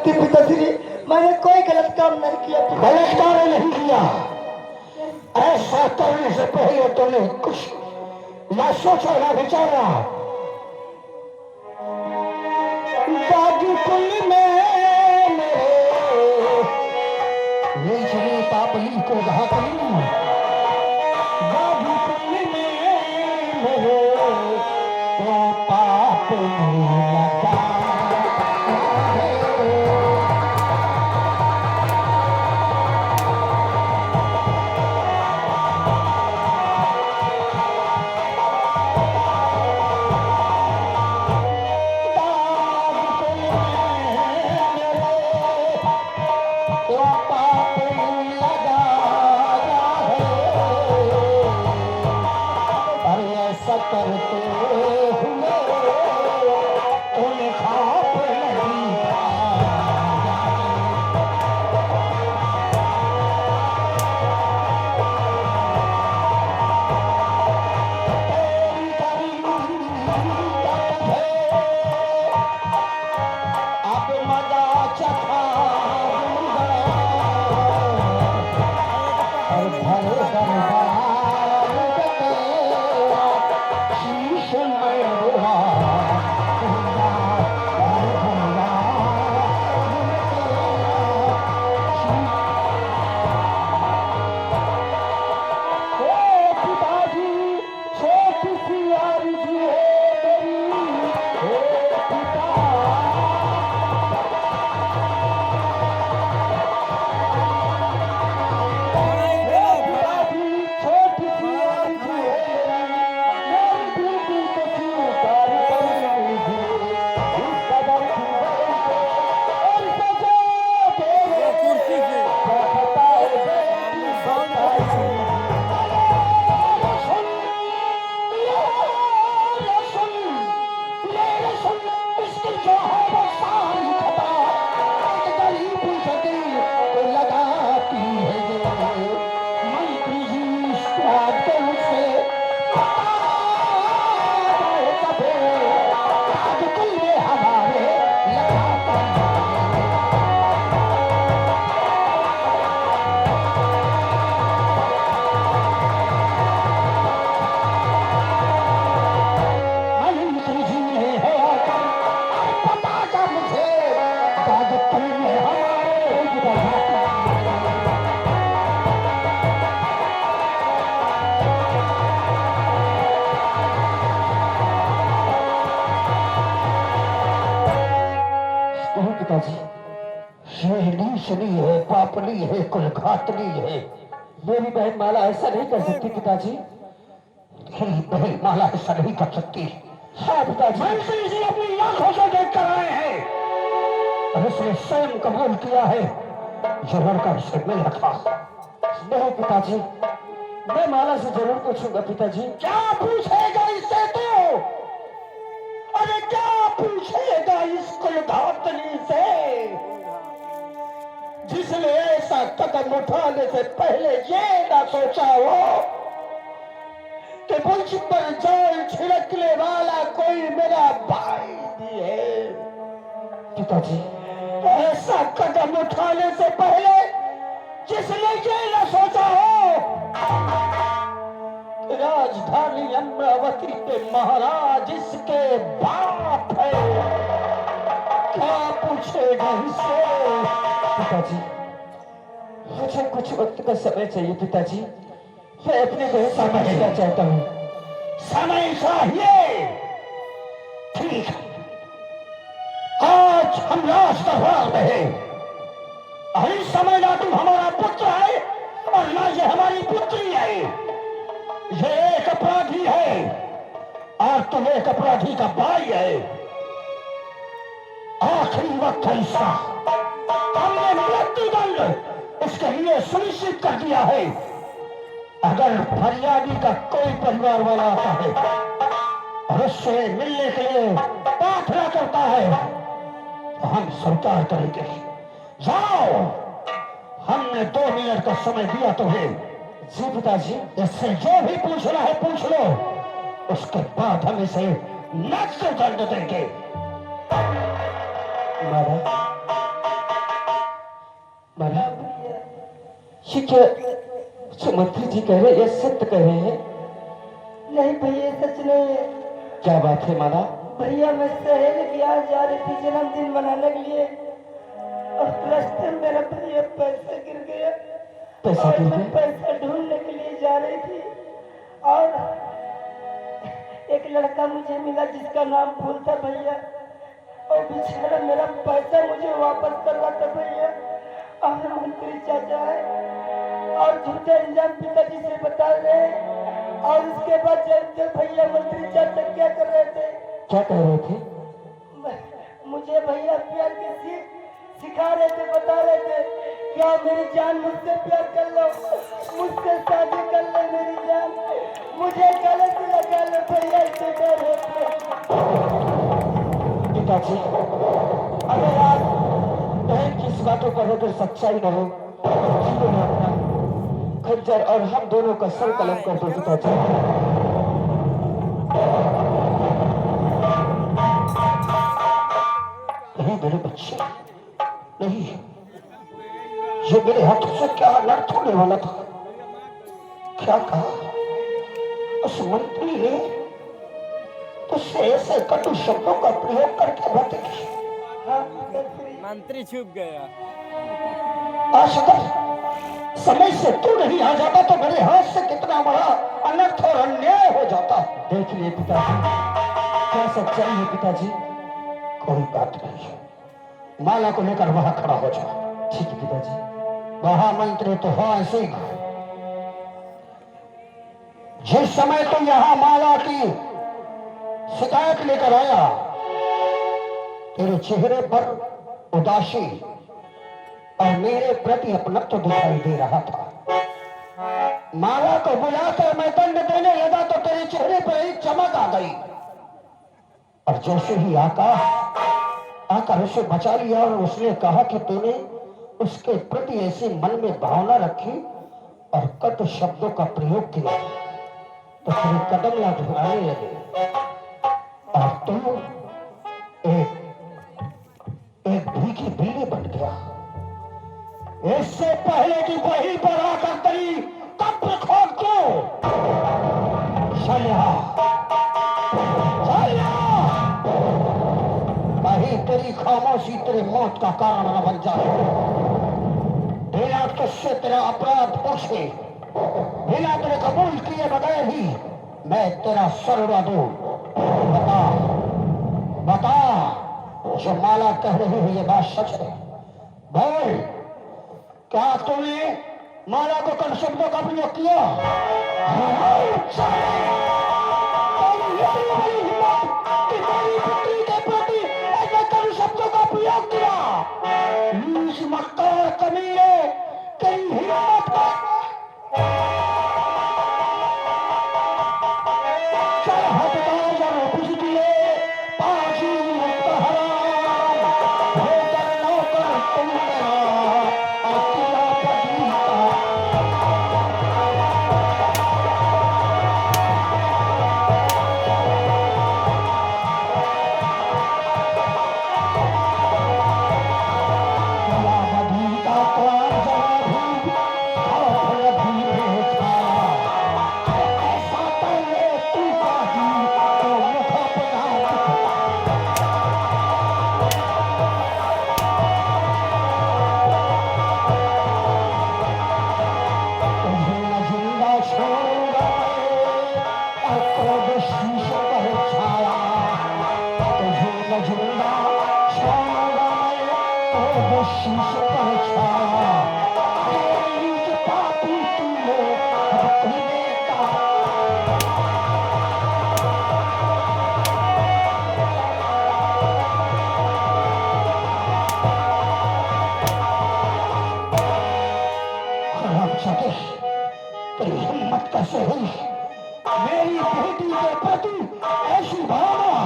गलती पिताश्री, मैंने कोई गलत काम नहीं किया। गलत कार्य नहीं किया। ऐसा करने से पहले तुमने कुछ ना सोचा ना विचारा। बाजूकुल में मेरे पापली को घातली, बाजूकुल में मेरे को पाप लगा। करते हुए उन्हें खाप नहीं अब मजा चखा और भरे दरबार नीचली है, पापली है, कुलघातनी है। मेरी बहन माला ऐसा नहीं कर सकती पिताजी। तेरी बहन माला ऐसा नहीं कर सकती। हाँ पिताजी, मंत्री जी अपनी आंखों से देख कर आए हैं और उसने स्वयं कबूल किया है जो लड़का उससे मिला था। नहीं पिताजी, मैं माला से जरूर पूछूंगा पिताजी। क्या पूछेगा इससे तो? अरे क्या पूछेगा इस कुलघातनी से जिसने ऐसा कदम उठाने से पहले ये ना सोचा हो कि मुझ पर जान छिड़कने वाला कोई मेरा भाई भी है। पिताजी, ऐसा कदम उठाने से पहले जिसने ये ना सोचा हो राजधानी अमरावती के महाराज इसके बाप है, क्या पूछेगा इससे? पिताजी, मुझे कुछ वक्त का समय चाहिए पिताजी। मैं अपने बहन से मिलना चाहता हूँ। समय चाहिए? ठीक है, आज हम राजदरबार में हैं और इस समय ना तुम हमारा पुत्र है और ना ये हमारी पुत्री है। ये एक अपराधी है और तुम एक अपराधी का भाई है। आखिरी वक्त है इसका। हमने मृत्युदंड इसके लिए सुनिश्चित कर दिया है। अगर फरियादी का कोई परिवार वाला आता है और उससे मिलने के लिए प्रार्थना करता है तो हम स्वीकार करेंगे। जाओ, हमने 2 मिनट का समय दिया तुम्हें। जी पिताजी। इससे जो भी पूछना है पूछ लो, उसके बाद हम इसे मृत्युदंड देंगे। माला, क्या सुमंत्री जी कह रहे, ये सत्य कह रहे हैं? नहीं भैया सच नहीं है क्या बात है माला? भैया। मैं सहेली के यहाँ जा रही थी जन्मदिन मनाने के लिए और रास्ते में मेरा भैया पैसा गिर गया। पैसा और गिर मैं गया? पैसा ढूंढने के लिए जा रही थी और एक लड़का मुझे मिला जिसका नाम भूल था भैया। और बेचारा मेरा पैसा मुझे वापस कर रहा था भैया। और मंत्री चाचा है और झूठे इंजाम पिताजी से बता रहे हैं। और उसके बाद जानते भैया मंत्री चाचा क्या कर रहे थे? क्या कह रहे थे? मुझे भैया प्यार की सीख सिखा रहे थे, बता रहे थे क्या मेरी जान मुझसे प्यार कर लो, मुझसे शादी कर ले मेरी जान, मुझे गले से लगा लो भैया। इससे डर है पिताजी, अगर आप बहन की इस बातों पर अगर सच्चाई न हो तो जीवन में अपना खंजर और हम दोनों का संकलन कर दो पिताजी। नहीं मेरे बच्चे, नहीं, ये मेरे हाथों से क्या अनर्थ होने वाला था। क्या कहा उस मंत्री ने? तुझसे ऐसे कटु शब्दों का प्रयोग करके बातें की। मंत्री छुप गया। आज अगर समय से तू नहीं आ जाता तो मेरे हाथ से कितना बड़ा अनर्थ और अन्याय हो जाता। देख लिए पिताजी, क्या सच्चाई है पिताजी? कोई बात नहीं, माला को लेकर वहां खड़ा हो जा। ठीक है पिताजी। महामंत्री तो हो ऐसे ही। जिस समय तो यहां माला की शिकायत लेकर आया, तेरे चेहरे पर उदासी और मेरे प्रति अपनत्व दिखाई दे रहा था। माला को बुलाकर मैं दंड देने लगा तो तेरे चेहरे पर एक चमक आ गई और जैसे ही आकर उसे बचा लिया और उसने कहा कि तूने उसके प्रति ऐसी मन में भावना रखी और कटु शब्दों का प्रयोग किया तो तेरे कदम या ढुलाने लगे और तू एक भीगी बिल्ली बन गया। इससे पहले कि वहीं पर आकर तेरी कब्र खोद को चल यहाँ, कहीं तेरी खामोशी तेरे मौत का कारण न बन जाए। बिना तुझसे तेरा अपराध पूछे, बिना तेरे कबूल किए बगैर ही मैं तेरा सर उड़ा दूं। बता बता, जो माला कह रही है ये बात सच है? बोल, क्या तूने माला को कल शब्दों का प्रयोग किया? शब्दों का प्रयोग किया? मक्कार कमीने कहीं हिम्मत चल हटदाज और बिजलिए पाजी मुक्तहराम होकर नौकर तुम मेरा अकेला पदीता। तेरी हिम्मत कैसे हुई मेरी बेटी के प्रति ऐसी भावना?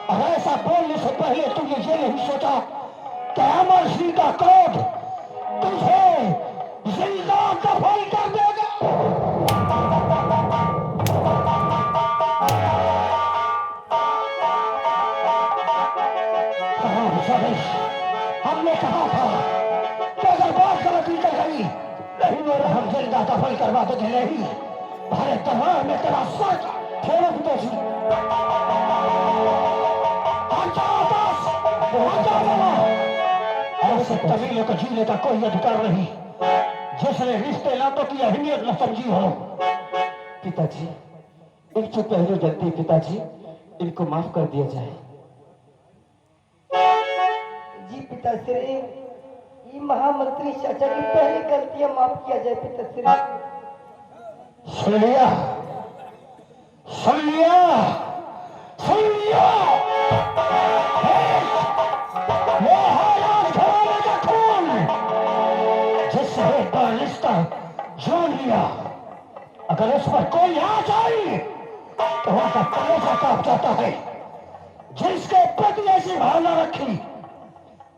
और ऐसा बोलने से पहले तुमने ये नहीं सोचा कि अमर सिंह का क्रोध तुझे जिंदा दफन कर देगा? हमने कहा था कि अगर बात गलती कर गई नहीं मेरा हम जिंदा दफन करवा देंगे नहीं। भारे दरबार में तेरा सच ठहरो पिताजी। ऐसे कबीले को जीने का कोई अधिकार नहीं जिसने रिश्ते नातों की अहमियत न समझी हो। पिताजी इनकी पहली गलती पिताजी, इनको माफ कर दिया जाए। जी पिताश्री, ये महामंत्री चाचा की पहली गलतियां माफ किया जाए पिताश्री। सुन लिया, सुन लिया, सुन लिया। ये है राजघराने का खून जिससे एक बार रिश्ता जोड़ लिया। अगर उस पर कोई आ जाए तो उनका कलेजा कांप जाता है। जिसके प्रति ऐसी भावना रखी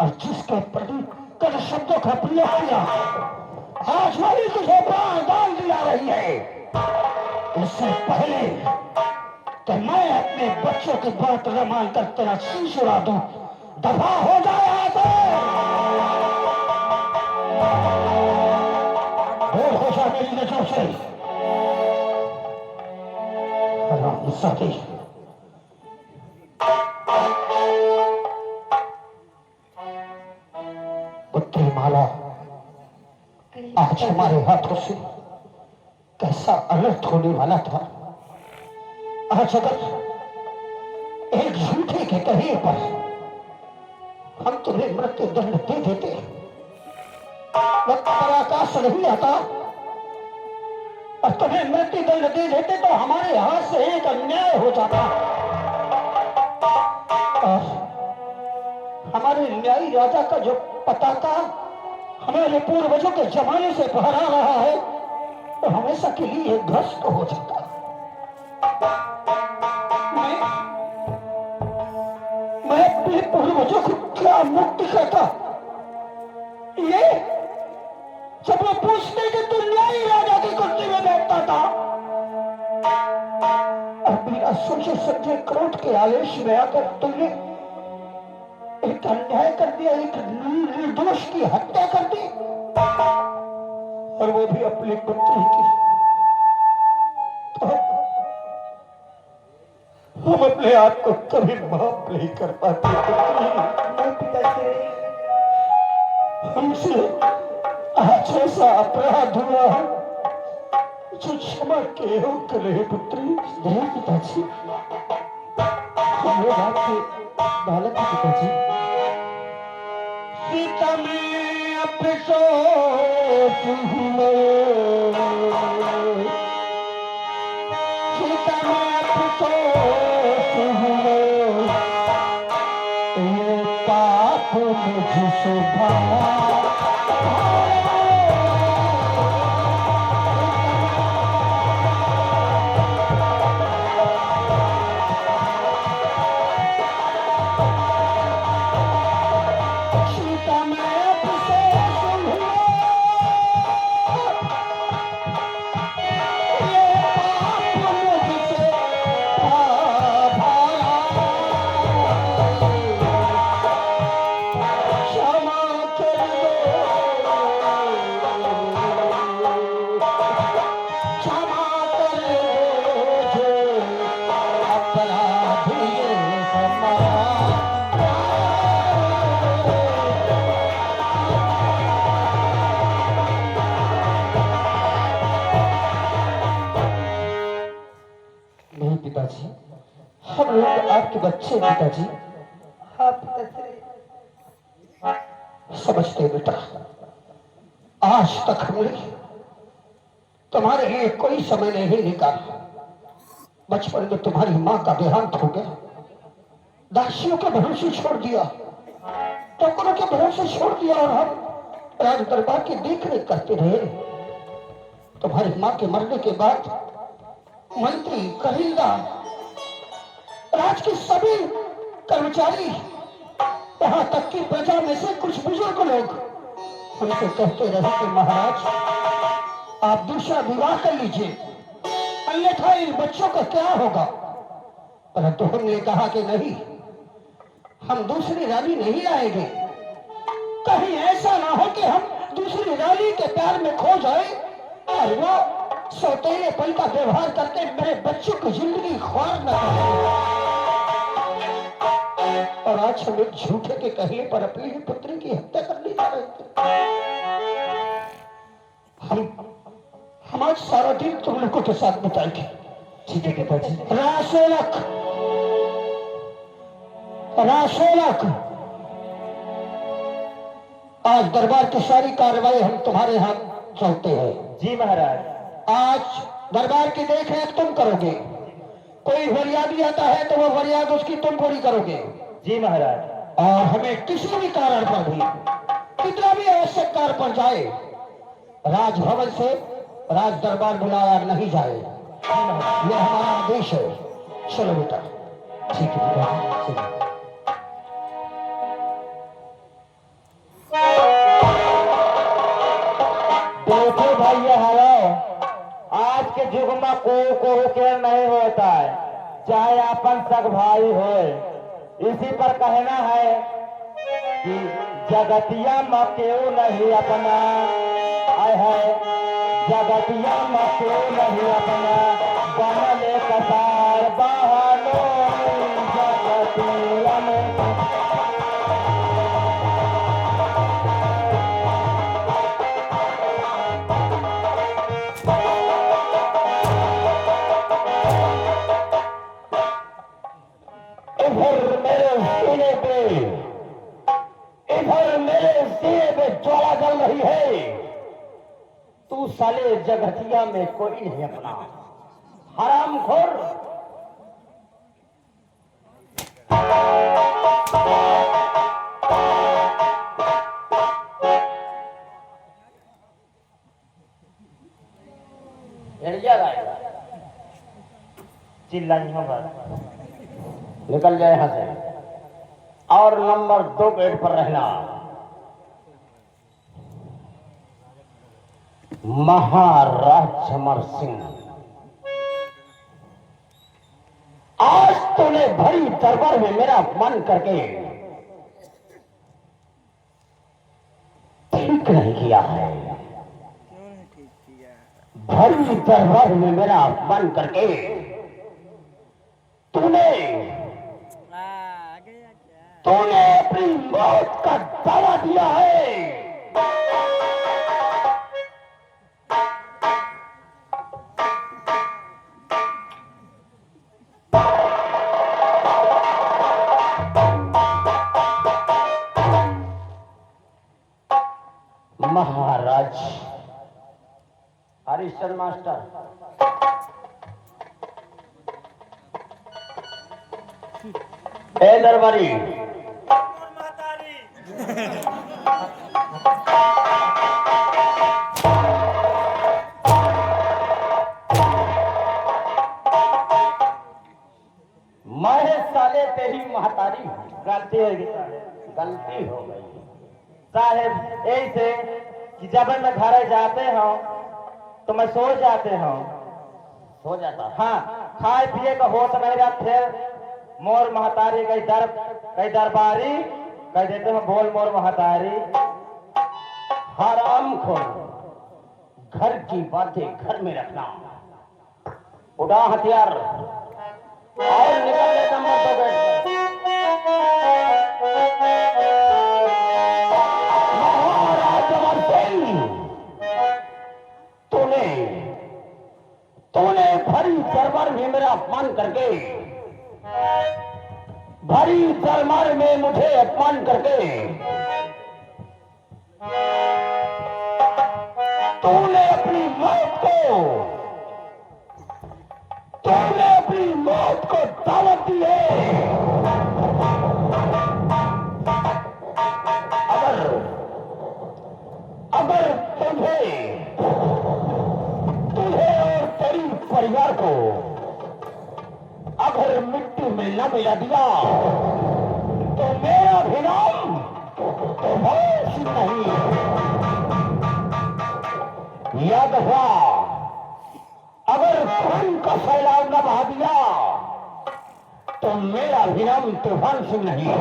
और जिसके प्रति कल शब्दों का प्रयोग किया, आज वही तुझे प्राण दान दिला रही है। इससे पहले कि मैं अपने बच्चों की बात न मानकर तेरा शीश उड़ा दूं, दफा हो जाए यहाँ से। दूर हो जा मेरी नजरों से। हरामजादी। पुत्री माला आज हमारे हाथों से कैसा अनर्थ होने वाला था। आज अगर एक झूठे के कहे पर हम तुम्हें मृत्यु दंड दे देते, वक्त पर आकाश नहीं आता और तुम्हें मृत्यु दंड दे देते तो हमारे हाथ से एक अन्याय हो जाता और हमारे न्यायी राजा का जो पताका हमारे पूर्वजों के जमाने से फहरा रहा है तो हमेशा के लिए ध्वस्त हो जाता। मैं अपने पूर्वजों को क्या मुक्ति करता। ये जब वो पूछते कि तू न्यायी राजा की कुर्सी में बैठता था और बिना सोचे समझे क्रोध के आवेश में आकर तुमने एक अन्याय कर दिया, एक निर्दोष की हत्या कर दी और वो भी अपने पुत्री की। तो हम अपने आप को कभी माफ नहीं कर पाते। नहीं पिताश्री, हमसे आज ऐसा अपराध हुआ है जो क्षमा के हो करे पुत्री। नहीं पिताजी, हम लोग आपके बालक हैं पिताजी। सीता में अफसोस हुए, सीता में अफसोस हुए, ये पाप मुझसे भाया। नहीं पिताजी, हम लोग आपके बच्चे हैं पिताजी। हाँ पिताश्री। समझते बेटा, आज तक हमने तुम्हारे लिए कोई समय नहीं निकाला। बचपन में तुम्हारी माँ का देहांत हो गया, दासियों के भरोसे छोड़ दिया, टोकरों के भरोसे छोड़ दिया और हम राज दरबार की देख रेख करते रहे। तुम्हारी माँ के मरने के बाद मंत्री, कबीलदार, राज के सभी कर्मचारी, यहाँ तक कि प्रजा में से कुछ बुजुर्ग लोग हमसे कहते रहे कि महाराज आप दूसरा विवाह कर लीजिए, अन्यथा इन बच्चों का क्या होगा। परंतु हमने कहा कि नहीं, हम दूसरी रानी नहीं लाएंगे। कहीं ऐसा ना हो कि हम दूसरी रानी के प्यार में खो जाए और वो सौतेलेपन का व्यवहार करके मेरे बच्चों की जिंदगी ख्वार न करे। और आज हम एक झूठे के कहने पर अपनी ही पुत्री की हत्या करने जा रहे थे। हम आज सारा दिन तुम लोगों के साथ बिताएंगे। ठीक है पिताजी। रासोलक रासोलक, आज दरबार की सारी कार्रवाई हम तुम्हारे हाथ चलते हैं। जी महाराज। आज दरबार की देख रेख तुम करोगे। कोई फरियादी आता है तो वो फरियाद उसकी तुम पूरी करोगे। जी महाराज। और हमें किसी भी कारण पर भी कितना भी आवश्यक कार्य पर जाए राजभवन से राज दरबार बुलाया नहीं जाए, यह हमारा आदेश है। चलो बेटा। ठीक है पिताजी। चलिए। देखो भैया हेलो, आज के युग में को के नहीं होता है, चाहे अपन सग भाई हो। इसी पर कहना है कि जगतिया में क्यों नहीं अपना है, जगतिया में क्यों नहीं अपना बनले कसार बहानो जगतिया में। इधर मेरे सीने पे ज्वाला जल रही है। तू साले जगतिया में कोई नहीं अपना हरामखोर। चिल्ला नहीं होगा। निकल जाए यहां से और नंबर 2 गेट पर रहना। महाराज अमर सिंह, आज तूने भरी दरबार में मेरा अपमान करके ठीक नहीं किया है। भरी दरबार में मेरा अपमान करके तूने अपनी मौत का दावा दिया है। महाराज हरिश्चंद्र मास्टर, ए दरबारी, मैं साले तेरी महतारी गलती हो गई गलती हो गई साहेब। ऐसे कि जब मैं घर जाते हो तो मैं सो जाते हो। हो जाता। हाँ, खाए पिए का होश नहीं रहा। फिर मोर महतारी कई दरबारी कह देते हो, बोल मोर महतारी। हरामखोर, घर की बातें घर में रखना। उठा हथियार और निकल ले नंबर 2 गेट पर। महाराज अमर सिंह, तूने भरी दरबार में मेरा अपमान करके, भरी दरबार में मुझे अपमान करके तूने अपनी मौत को दावत दी है। अगर तुझे और तेरी परिवार को अगर मिट्टी में न मिला दिया तो मेरा भी नाम तो होश नहीं। याद हुआ, अगर खून का सैलाब न बहा दिया तो मेरा भी नाम तूफान सिंह नहीं।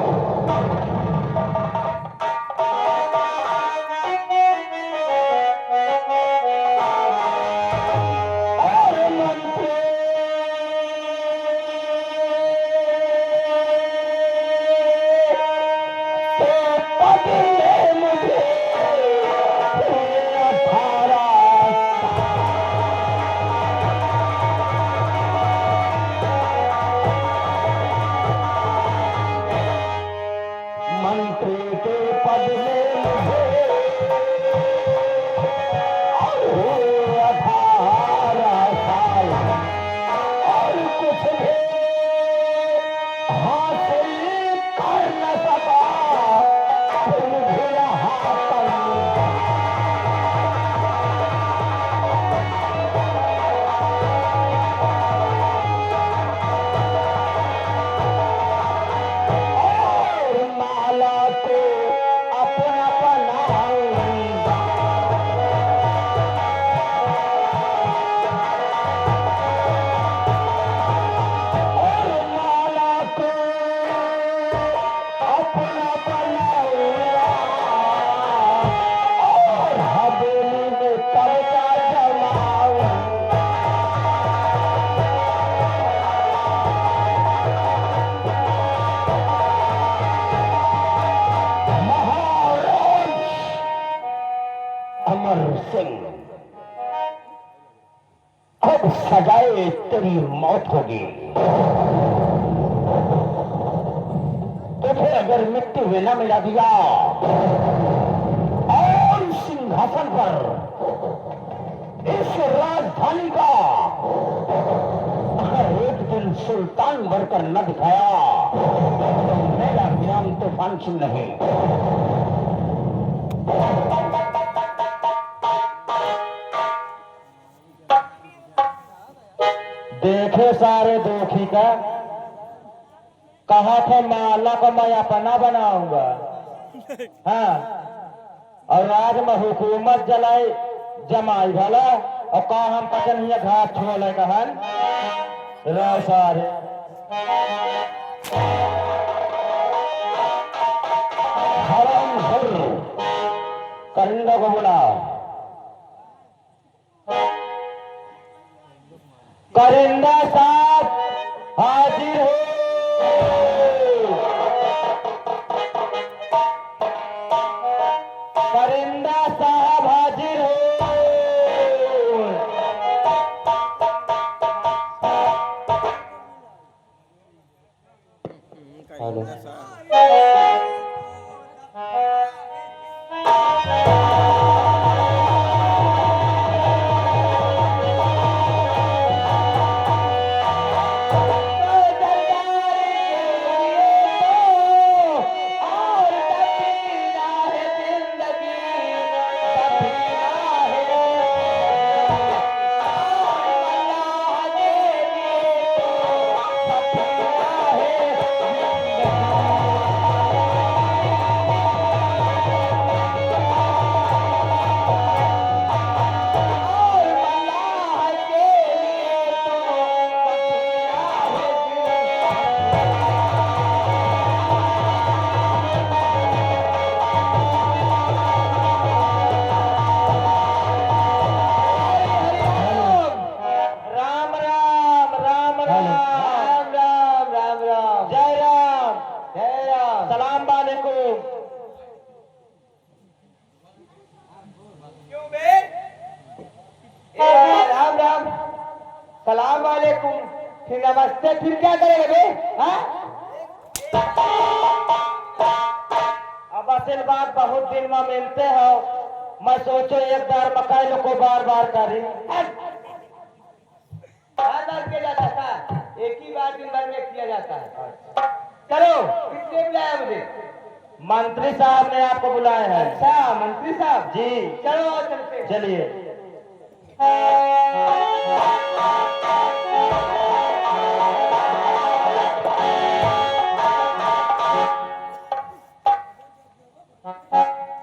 अमर सिंह, अब सजाए तेरी मौत होगी। तुझे अगर मिट्टी में न मिला दिया और सिंहासन पर इस राजधानी का अगर एक दिन सुल्तान बनकर न दिखाया तो मेरा नाम तूफान सिंह नहीं। देखे सारे दुखी का, कहा था माला को मैं अपना बनाऊंगा। हाँ, और आज में हुकूमत जलाई जमाई भला और कहा हम पचन ही घाट छोड़े कहन रह सारे। हराम खोर, करिंदा को बुलाओ। करिंदा साहब हाजिर हो। करिंदा साहब हाजिर हो। सलाम वालेकुम। क्यों बे? राम राम, सलाम वालेकुम, फिर नमस्ते, फिर क्या करेगा बे? हाँ? अब असल बात बहुत दिन में मिलते हो, मैं सोचो एक बार मकाई लोग को बार बार करी। बार किया जाता था, एक ही बार दिन भर में किया जाता है। चलो, किसने बुलाया मुझे? मंत्री साहब ने आपको बुलाया है। अच्छा, मंत्री साहब जी, चलो चलते हैं। चलिए।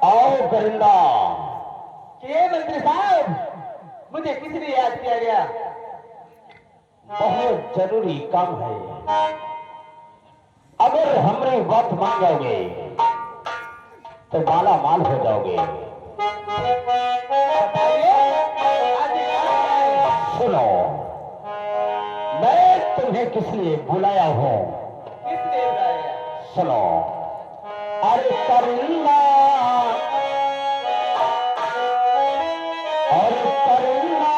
आओ करिंदा। के मंत्री साहब, मुझे किस लिए याद किया गया? बहुत जरूरी काम है। अगर हमरे बात मांगोगे तो माला माल हो जाओगे। बताइए, आज क्या है? सुनो, मैं तुम्हें किस लिए बुलाया हूँ? किस लिए बुलाया? सुनो, अरे करिंदा, अरे करिंदा,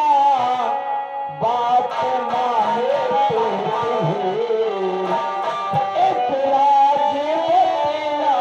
बात माने तो तुम्हें एक राज बतेना।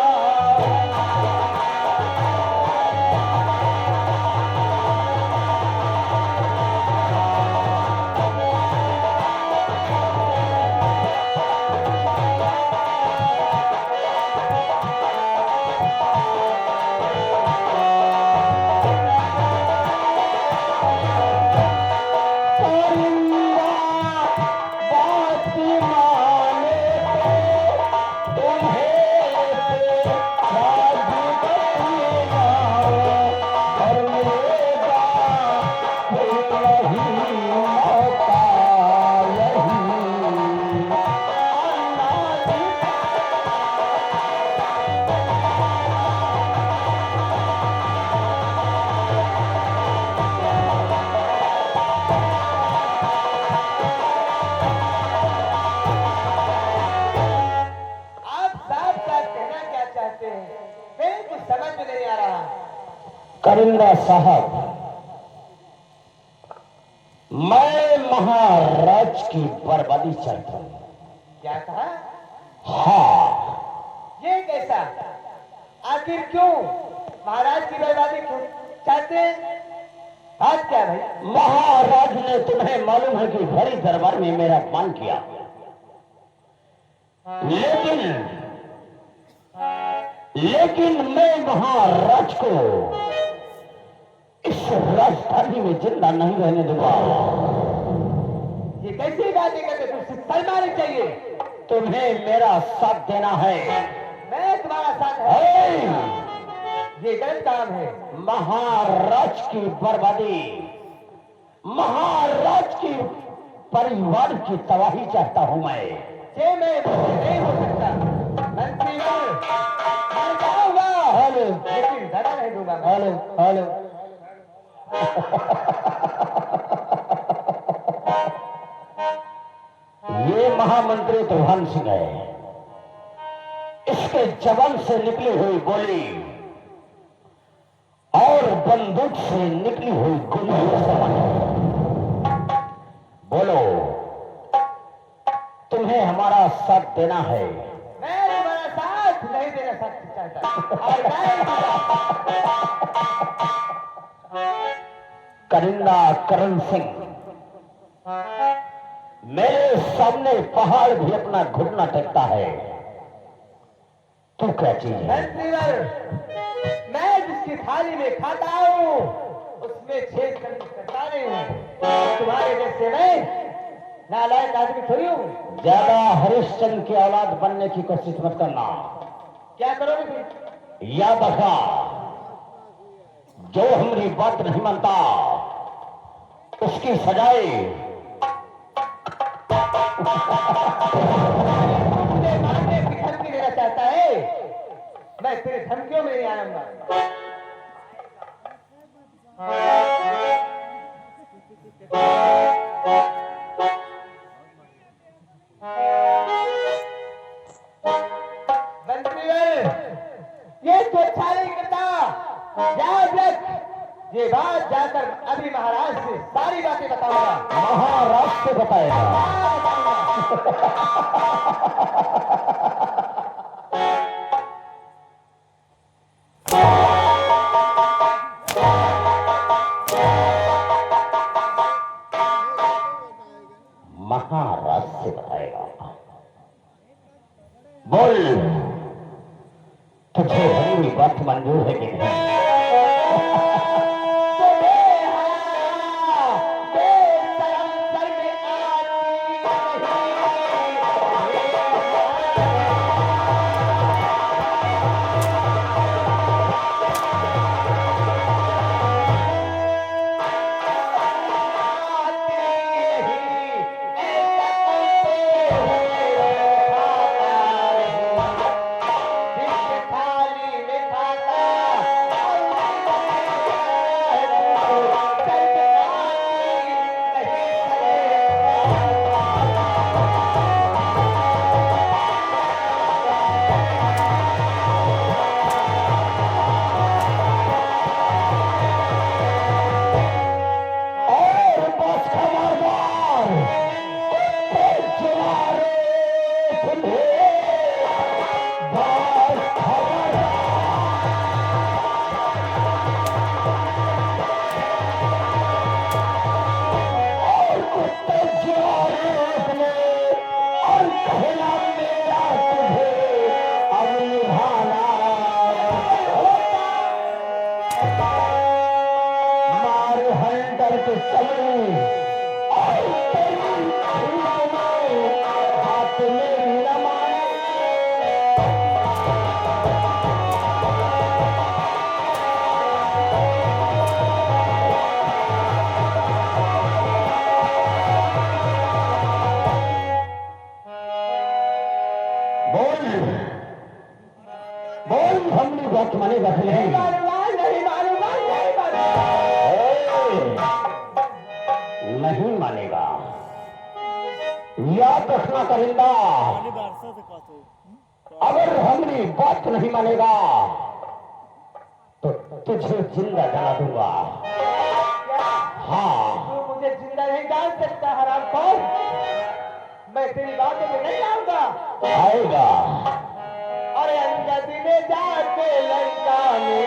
करिंदा साहब, मैं महाराज की बर्बादी चाहता हूं। क्या कहा? हाँ, ये कैसा? आखिर क्यों महाराज की बर्बादी क्यों चाहते हैं? बात क्या भाई? महाराज ने, तुम्हें मालूम है कि भरी दरबार में मेरा अपमान किया, लेकिन मैं महाराज को इस राजधानी में जिंदा नहीं रहने दूंगा। ये कैसी बातें करते? तुमसे सलमानी चाहिए। तुम्हें मेरा साथ देना है। मैं तुम्हारा साथ है। ये गलत काम है। महाराज की बर्बादी, महाराज की परिवार की तबाही चाहता हूं मैं। ये मैं नहीं हो सकता। मंत्री मैं जाऊंगा, हेलो, लेकिन धरा नहीं दूंगा मैं। Hello, hello. ये महामंत्री त्रिभान सिंह है। इसके जवान से निकली हुई गोली और बंदूक से निकली हुई गोली समान है। बोलो, तुम्हें हमारा साथ देना है? मैं तुम्हारा साथ नहीं देना चाहता। और करिंदा करण सिंह, मेरे सामने पहाड़ भी अपना घुटना टेकता है। तू क्या चीज है? मैं जिसकी थाली में खाता हूँ उसमें छेद करता नहीं हूँ। तुम्हारे जैसे मैं नालायक आदमी थोड़ी हूँ। ज्यादा हरिश्चंद्र की औलाद बनने की कोशिश मत करना। क्या करोगे फिर? याद रखना, जो हमारी बात नहीं मानता उसकी सजाए मुझे मारने की धमकी देना चाहता है? मैं तेरे धमकियों में नहीं आऊंगा। ये तो अच्छा नहीं करता। याद रख, ये बात जाकर अभी महाराज से सारी बातें बताऊंगा। महाराज से बताएगा। महाराज से बताएगा। बोल, तुझे हमारी बात मंजूर है कि नहीं? बोल, हमने बात मानेगा कि नहीं? नहीं मानेगा। याद रखना करिंदा, अगर हमने बात नहीं मानेगा तो तुझे जिंदा जला दूंगा। हाँ, तू मुझे जिंदा नहीं डाल सकता हरामखोर। मैं तेरी बातों में नहीं आऊंगा। आएगा। अरे अंगद ने जाके लंका में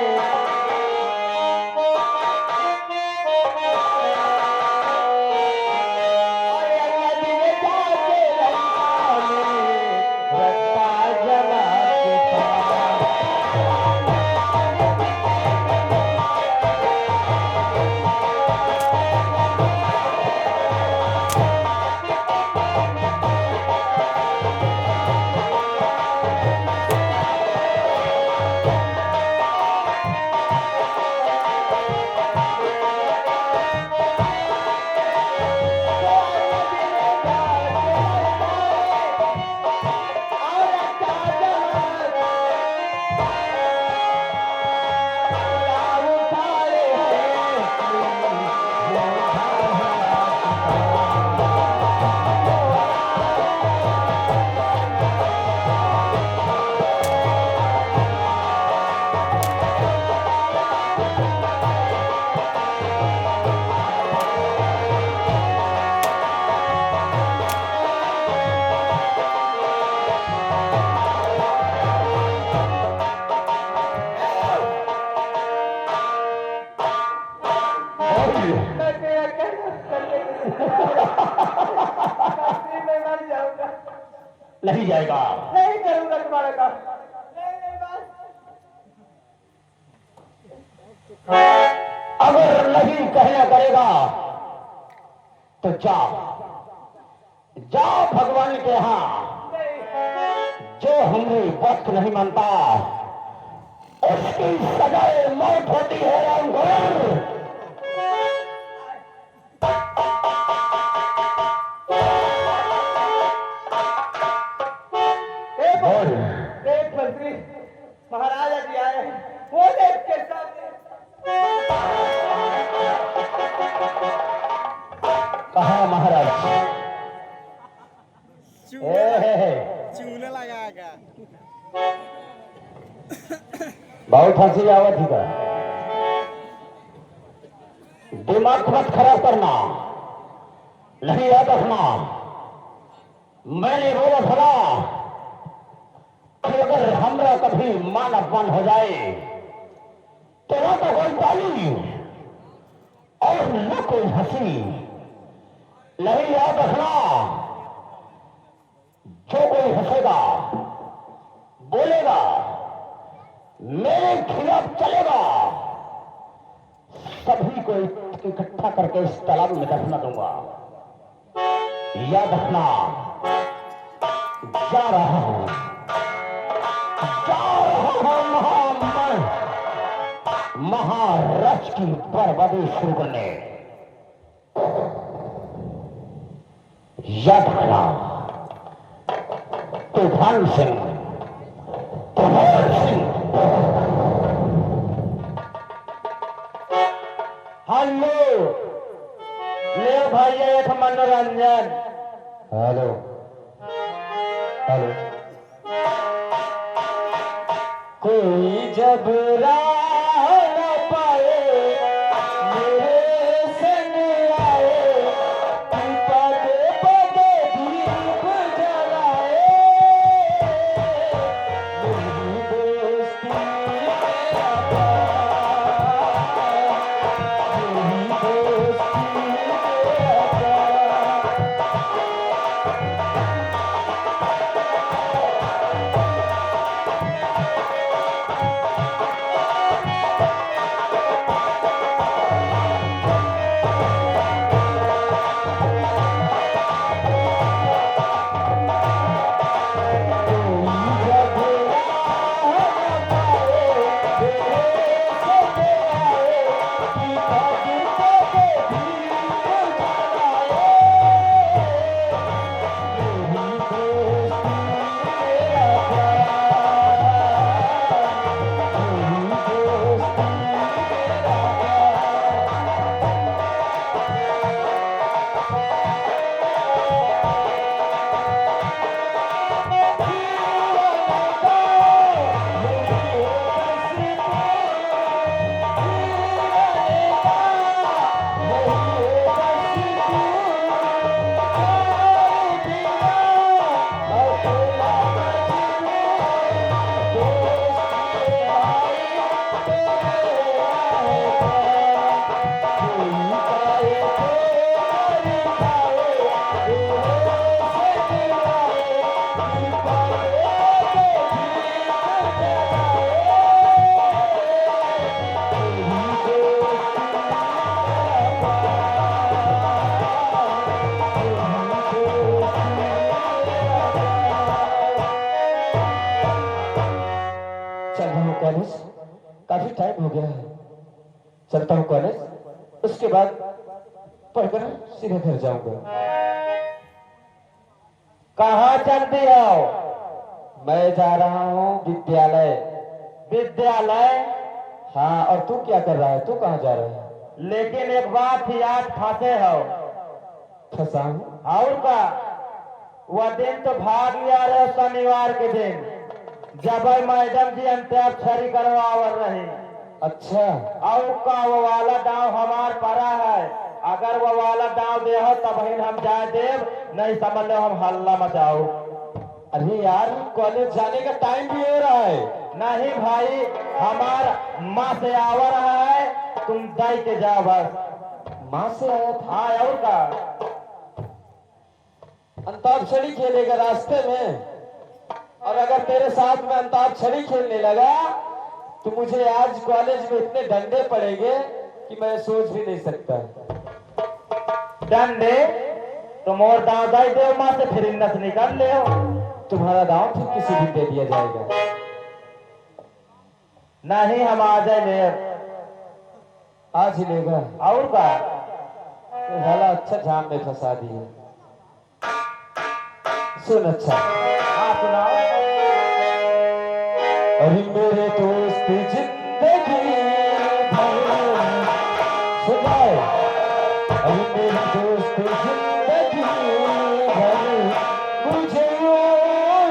मैं तेरा कहना करने के लिए काशी में मर जाऊंगा। नहीं जाएगा। नहीं करूंगा तुम्हारा काम। नहीं बस अगर नहीं कहना करेगा तो जाओ, जाओ भगवान के यहाँ। जो हमें वक्त नहीं मानता उसकी सजाए मौत होती है। रामगढ़ देख मंत्री महाराजा जी आए हैं। वो देख के सामने कहा महाराज? चूने लगाएगा। बहुत हंसी आवत ही का। दिमाग मत खराब करना, नहीं याद रखना। मैंने बोला भला कि अगर हमरा कभी मान अपमान हो जाए तो न तो कोई ताली और न कोई हंसी। नहीं याद रखना, जो कोई हंसेगा बोलेगा मेरे खिलाफ चलेगा, सभी को इकट्ठा करके इस तालाब में दफना दूंगा। याद रखना, जा रहा हूं, महाराज की बर्बादी शुरू करने। याद रखना, तूफान सिंह, तूफान सिंह। हेलो ले भाई एक मनोरंजन। Hello hello. कोई जब राह न पाए मेरे संग आए, पदे पदे दीप जलाए, मेरी दोस्ती मेरा प्यार, मेरी दोस्ती मेरा प्यार। चलता हूँ कॉलेज, उसके बाद पढ़कर सीधे घर जाऊंगा। कहाँ चलती हो? मैं जा रहा हूँ विद्यालय। विद्यालय? हाँ, और तू क्या कर रहा है? तू कहाँ जा रहा है? लेकिन एक बात थी, आज फंसे हो। फंसा हूँ? और का? वह दिन तो भाग लिया रहे शनिवार के दिन, जब मैडम जी अंत्याक्षरी करवावर रहे। अच्छा, और का वो वाला दाव हमार पड़ा है, अगर वो वाला दाव दे हो तब हम जाए देव, नहीं समझ लो हम हल्ला मचाओ। अरे यार, कॉलेज जाने का टाइम भी हो रहा है। नहीं भाई, हमार माँ से आवा रहा है, तुम दई के जाओ बस। माँ से आया था? हाँ, और का? अंताक्षरी खेलेगा रास्ते में, और अगर तेरे साथ में अंताक्षरी खेलने लगा तो मुझे आज कॉलेज में इतने डंडे पड़ेंगे कि मैं सोच भी नहीं सकता। डंडे? तुम और दांव दाई देव माँ से फिर नस निकाल ले हो। तुम्हारा दांव फिर किसी दिन दे दिया जाएगा। नहीं, हम आ जाए ले, आज ही लेगा। और का? तो साला अच्छा जाम में फंसा दिए। सुन, अच्छा हाँ सुनाओ। अरे मेरे दोस्त जिंदगी भर सुनाओ। अरे मेरे दोस्त जिंदगी भर मुझे यूं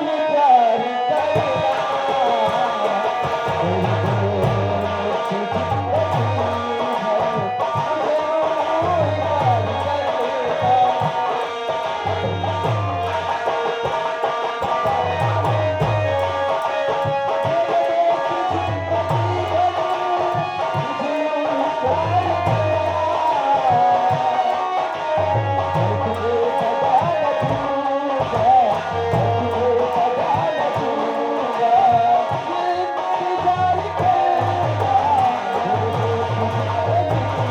ही प्यार करना। मेरे दोस्त जिंदगी भर मुझे यूं ही प्यार करना।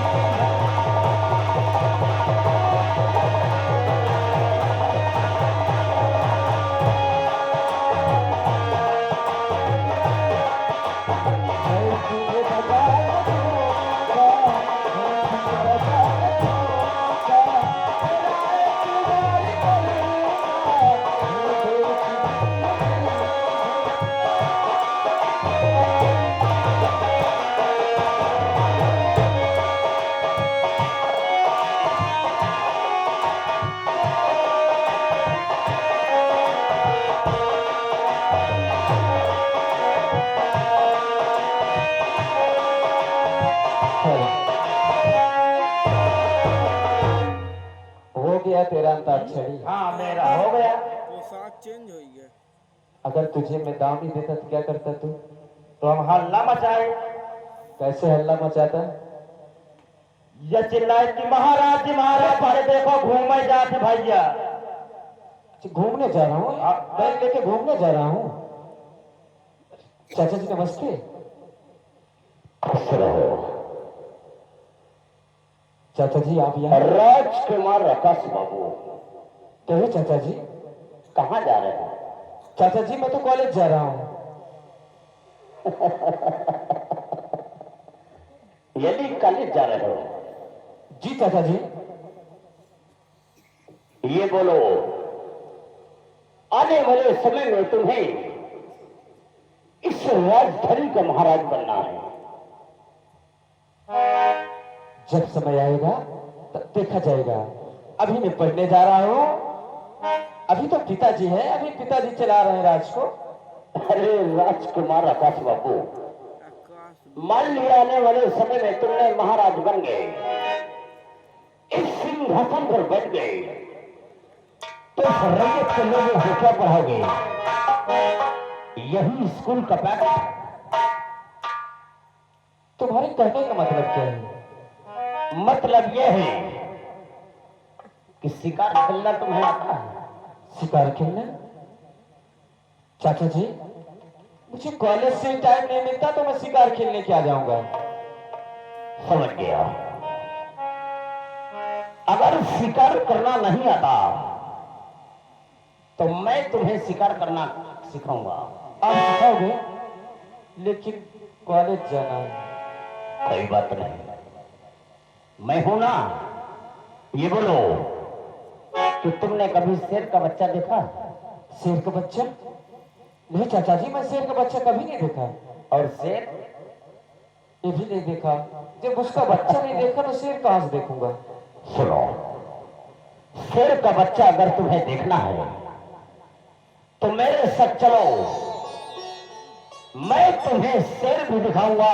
हो गया तेरा अंताक्षरी? हाँ, मेरा हो गया। पोशाक चेंज हो गया। अगर तुझे मैं दाम ही देता तो क्या करता तू? तो हम हल्ला मचाए। कैसे हल्ला मचाता? ये चिल्लाए कि महाराज जी, महाराज पढ़े देखो घूमे जाते भैया। घूमने जा रहा हूँ, बैग लेके घूमने जा रहा हूँ। चाचा जी नमस्ते। चाचा जी आप यहाँ? राजकुमार आकाश बाबू, तो है चाचा जी? कहाँ जा रहे हैं? चाचा जी मैं तो कॉलेज जा रहा हूँ। यदि कॉलेज जा रहे हो? जी चाचा जी। ये बोलो, आने वाले समय में तुम्हें इस राजधानी का महाराज बनना है। जब समय आएगा तब देखा जाएगा। अभी मैं पढ़ने जा रहा हूँ। अभी तो पिताजी है, अभी पिताजी चला रहे हैं राज को। अरे राजकुमार आकाश बाबू, आकाश मान लिया आने वाले समय में तुमने महाराज बन गए, इस सिंहासन पर बैठ गए, तो रैयत के लोगों को क्या पढ़ाओगे? यही स्कूल का पैक्ट। तुम्हारे कहने का मतलब क्या है? मतलब यह है कि शिकार खेलना तुम्हें आता है? शिकार खेलना? चाचा जी, मुझे कॉलेज से टाइम नहीं मिलता तो मैं शिकार खेलने क्या जाऊंगा? समझ गया। अगर शिकार करना नहीं आता तो मैं तुम्हें शिकार करना सिखाऊंगा। आप सिखाओगे? लेकिन कॉलेज जाना है। कोई बात नहीं, मैं हूं ना। ये बोलो कि तुमने कभी शेर का बच्चा देखा? शेर का बच्चा? नहीं चाचा जी, मैं शेर का बच्चा कभी नहीं देखा। और शेर? ये भी नहीं देखा। जब उसका बच्चा नहीं देखा तो शेर कहां से देखूंगा? सुनो, शेर का बच्चा अगर तुम्हें देखना है तो मेरे साथ चलो, मैं तुम्हें शेर भी दिखाऊंगा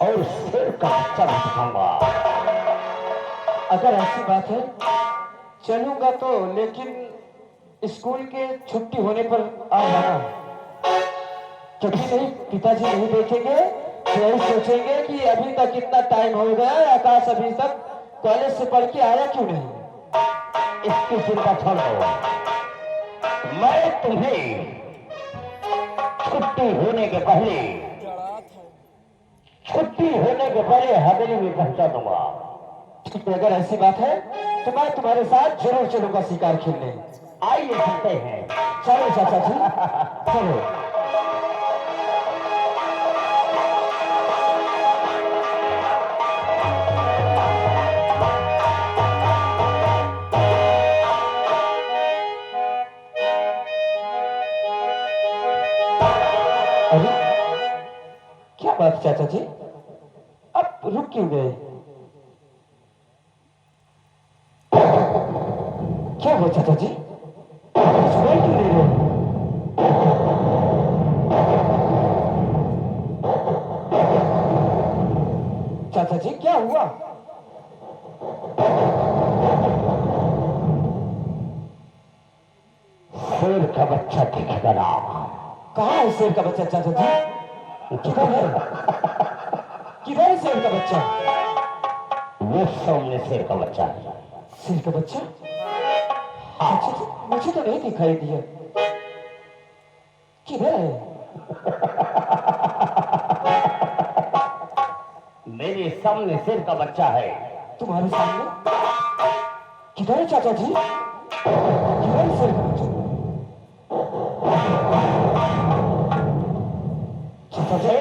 और शेर का बच्चा भी दिखाऊंगा। अगर ऐसी बात है चलूंगा तो, लेकिन स्कूल के छुट्टी होने पर आ जाना। क्योंकि नहीं, पिताजी नहीं देखेंगे तो यही सोचेंगे कि अभी तक इतना टाइम हो गया, आकाश अभी तक कॉलेज से पढ़ के आया क्यों नहीं। इसकी चिंता छोड़ो, मैं तुम्हें छुट्टी होने के पहले, जड़ा था। छुट्टी होने के पहले हवेली में पहुंचा दूंगा। ठीक है, अगर ऐसी बात है तो मैं तुम्हारे साथ जरूर चलूंगा शिकार खेलने। आइए चलते हैं। चलो चाचा जी, चलो। अरे क्या बात चाचा जी, अब रुक क्यों गए? क्या हुआ चाचा जी, कुछ बोल क्यों नहीं रहे? चाचा जी क्या हुआ? शेर का बच्चा दिखेगा ना। कहाँ है शेर का बच्चा चाचा जी? किधर है? किधर है शेर का बच्चा? वो सामने शेर का बच्चा है। शेर का बच्चा? चाचा जी मुझे तो नहीं दिखाई दिया। किधर है? मेरे सामने शेर का बच्चा है। तुम्हारे सामने? किधर है चाचा जी? किधर है शेर का बच्चा? चाचा जी,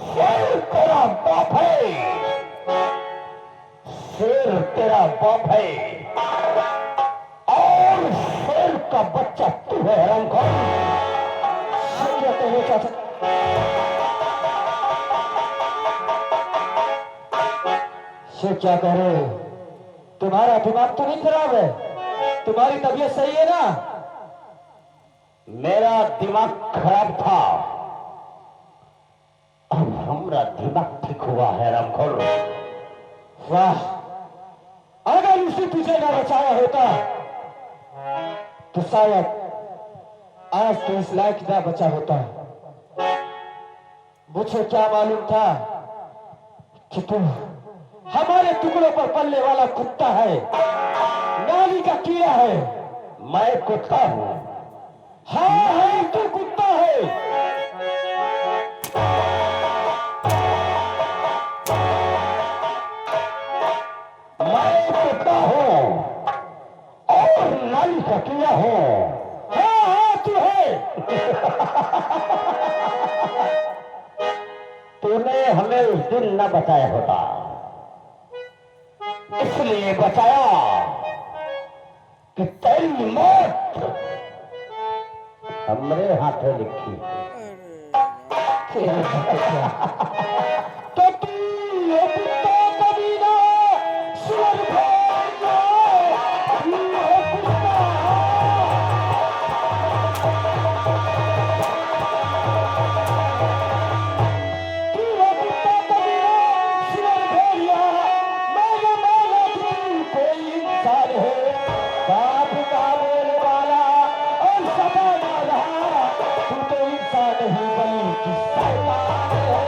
शेर तेरा बाप है, शेर तेरा बाप है और शेर का बच्चा तू है हरामखोर। शेर कहते हो चाचा? शेर क्या कह रहे हो? तुम्हारा दिमाग तो नहीं खराब है? तुम्हारी तबीयत सही है ना? मेरा दिमाग खराब था, अब हमारा दिमाग ठीक हुआ है हरामखोर। वाह, अगर उसे तुझे ना बचाया होता तो शायद आज तो इस लायक ना बचा होता। मुझे क्या मालूम था कि तुम हमारे टुकड़ों पर पलने वाला कुत्ता है, नाली का कीड़ा है। मैं कुत्ता हूँ। हाँ, तू कुत्ता है। मैं कुत्ता हूँ और नाली का कीड़ा हूँ। हाँ, तू है। तूने हमें उस दिन न बचाया होता, इसलिए बचाया कि तेरी मौत हमरे हाथों लिखी। अरे तो तू ये कुत्ता कमीना, सुअर भाइया, ये कुत्ता। तू ये कुत्ता कमीना, सुअर भाइया, मैंने माना कि तू कोई इंसान है, बाप का बोलने वाला और सदा ना रहा। तू तो इंसान नहीं बल्कि शैतान है।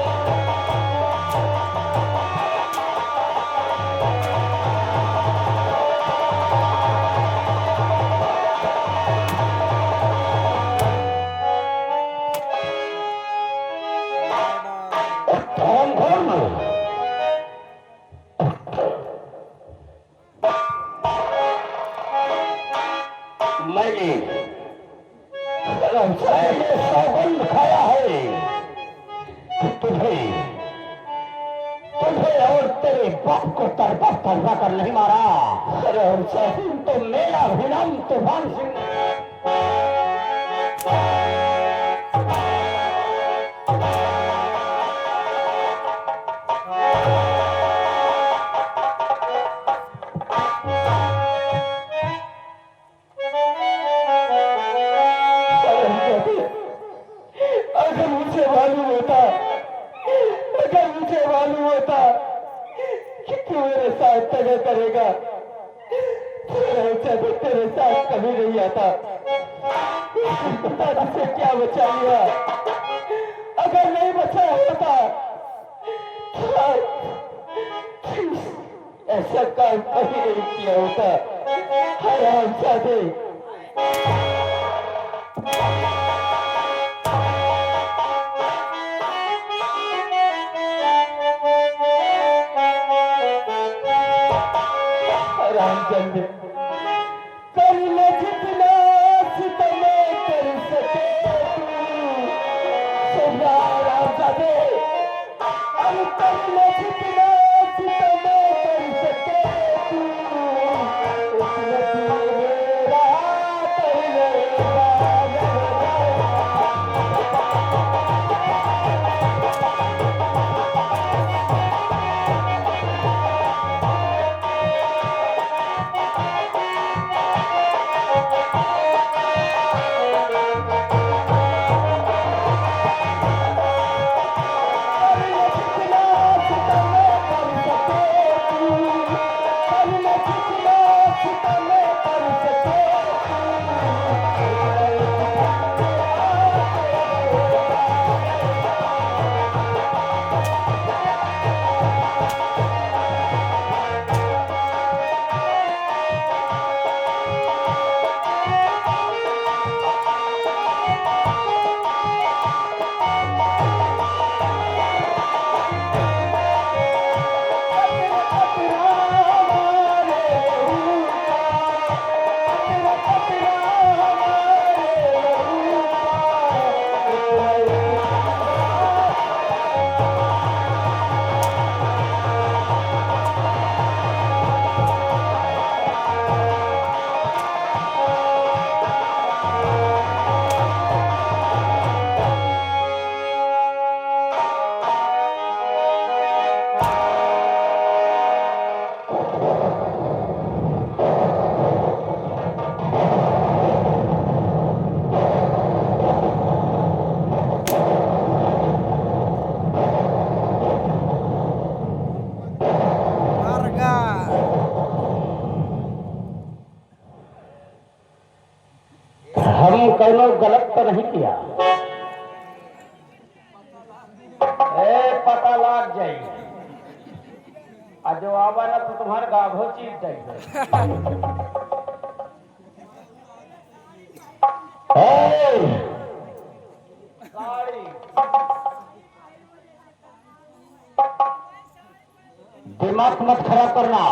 बाप को तरबा तरबा कर नहीं मारा। अरे तो मेरा भी नाम तूफान सिंह। अगर मुझे मालूम होता, अगर मुझे मालूम होता कि तू मेरे साथ तय करेगा तो तेरे साथ कभी नहीं आता। तुझसे क्या बचा लिया? अगर नहीं बचा होता तो ऐसा काम कभी नहीं किया होता। हराम जादे। रामचंद्र कर ले जितना सितम कर सके तू रामचंद्र अब कर ले जितना सितम कर सके तू उतना तू मेरा कर लेगा। Marga. हम कौनो गलत तो नहीं किया। पता लग जाई जो आवा ना तो तुम्हारे गाघो चीज जाएगी। दिमाग मत खराब करना।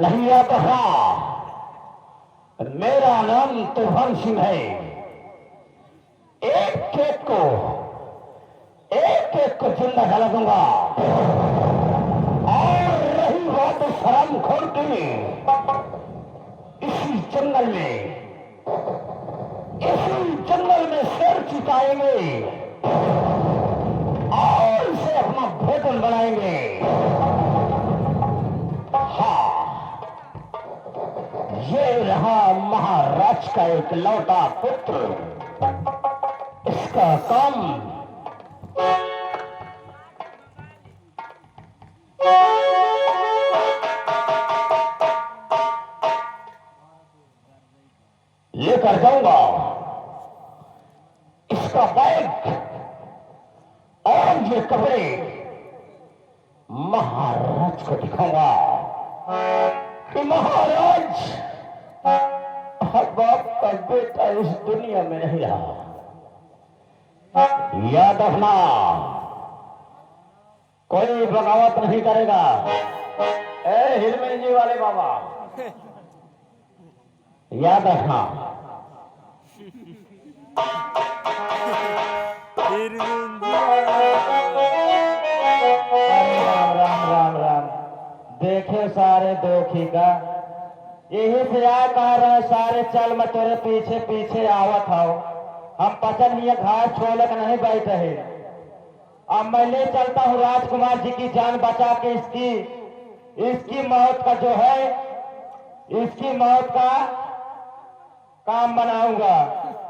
नहीं याद रखना मेरा नाम तूफान सिंह है। एक एक को जिंदा जला दूंगा। और रही बात शराब खोर की, इसी जंगल में शेर चिताएंगे और इसे अपना भोजन बनाएंगे। हाँ, ये रहा महाराज का एक लौटा पुत्र। इसका काम लेकर जाऊंगा। इसका बैग और ये कपड़े महाराज को दिखाऊंगा कि महाराज बाप का बेटा इस दुनिया में नहीं रहा। याद रखना कोई बगावत नहीं करेगा। हिरमेल जी वाले बाबा याद रखना। राम राम राम राम। सारे दोखी का। यही से आ कह रहे सारे चल मैं तेरे पीछे पीछे आवत हो। हम पसंद ये घास छोड़क नहीं बैठे हैं। अब मैं ले चलता हूँ राजकुमार जी की जान बचा के इसकी मौत का जो है इसकी मौत का काम बनाऊंगा।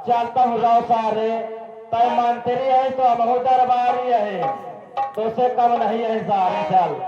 चलता हूँ रो सारे तय मंत्री है तो अमहू दरबारी है तो उसे कम नहीं है सारे चल।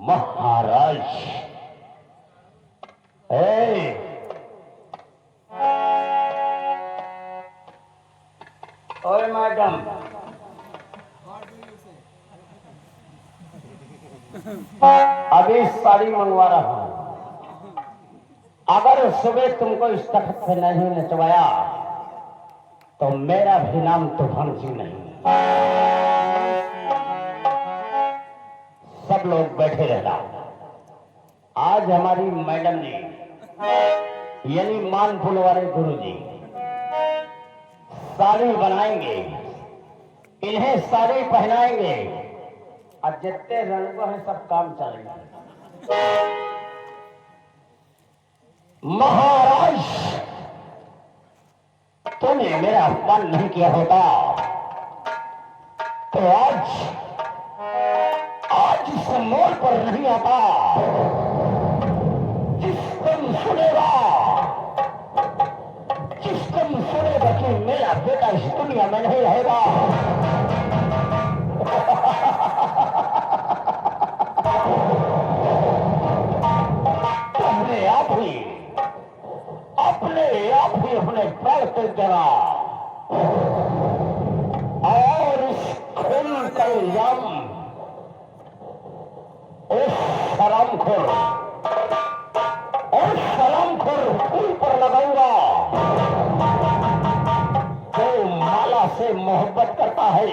महाराज और मैडम अभी साड़ी मंगवा रहा हूं। अगर सुबह तुमको इस तख्त से नहीं नचवाया तो मेरा भी नाम तूफान सिंह नहीं। सब लोग बैठे रहना। आज हमारी मैडम जी यानी मानपुल वाले गुरु जी साड़ी बनाएंगे, इन्हें साड़ी पहनाएंगे और जितने रंग हैं सब काम चलेगा। महाराज तूने मेरा अपमान नहीं किया होता तो आज इस मोड़ पर नहीं आता। जिस तुम सुनेगा कि मेरा बेटा इस दुनिया में नहीं रहेगा। तुमने आप ही अपने प्राण को जला और इस खून का इल्जाम उस सलामखोर फूल पर लगाऊंगा जो माला से मोहब्बत करता है।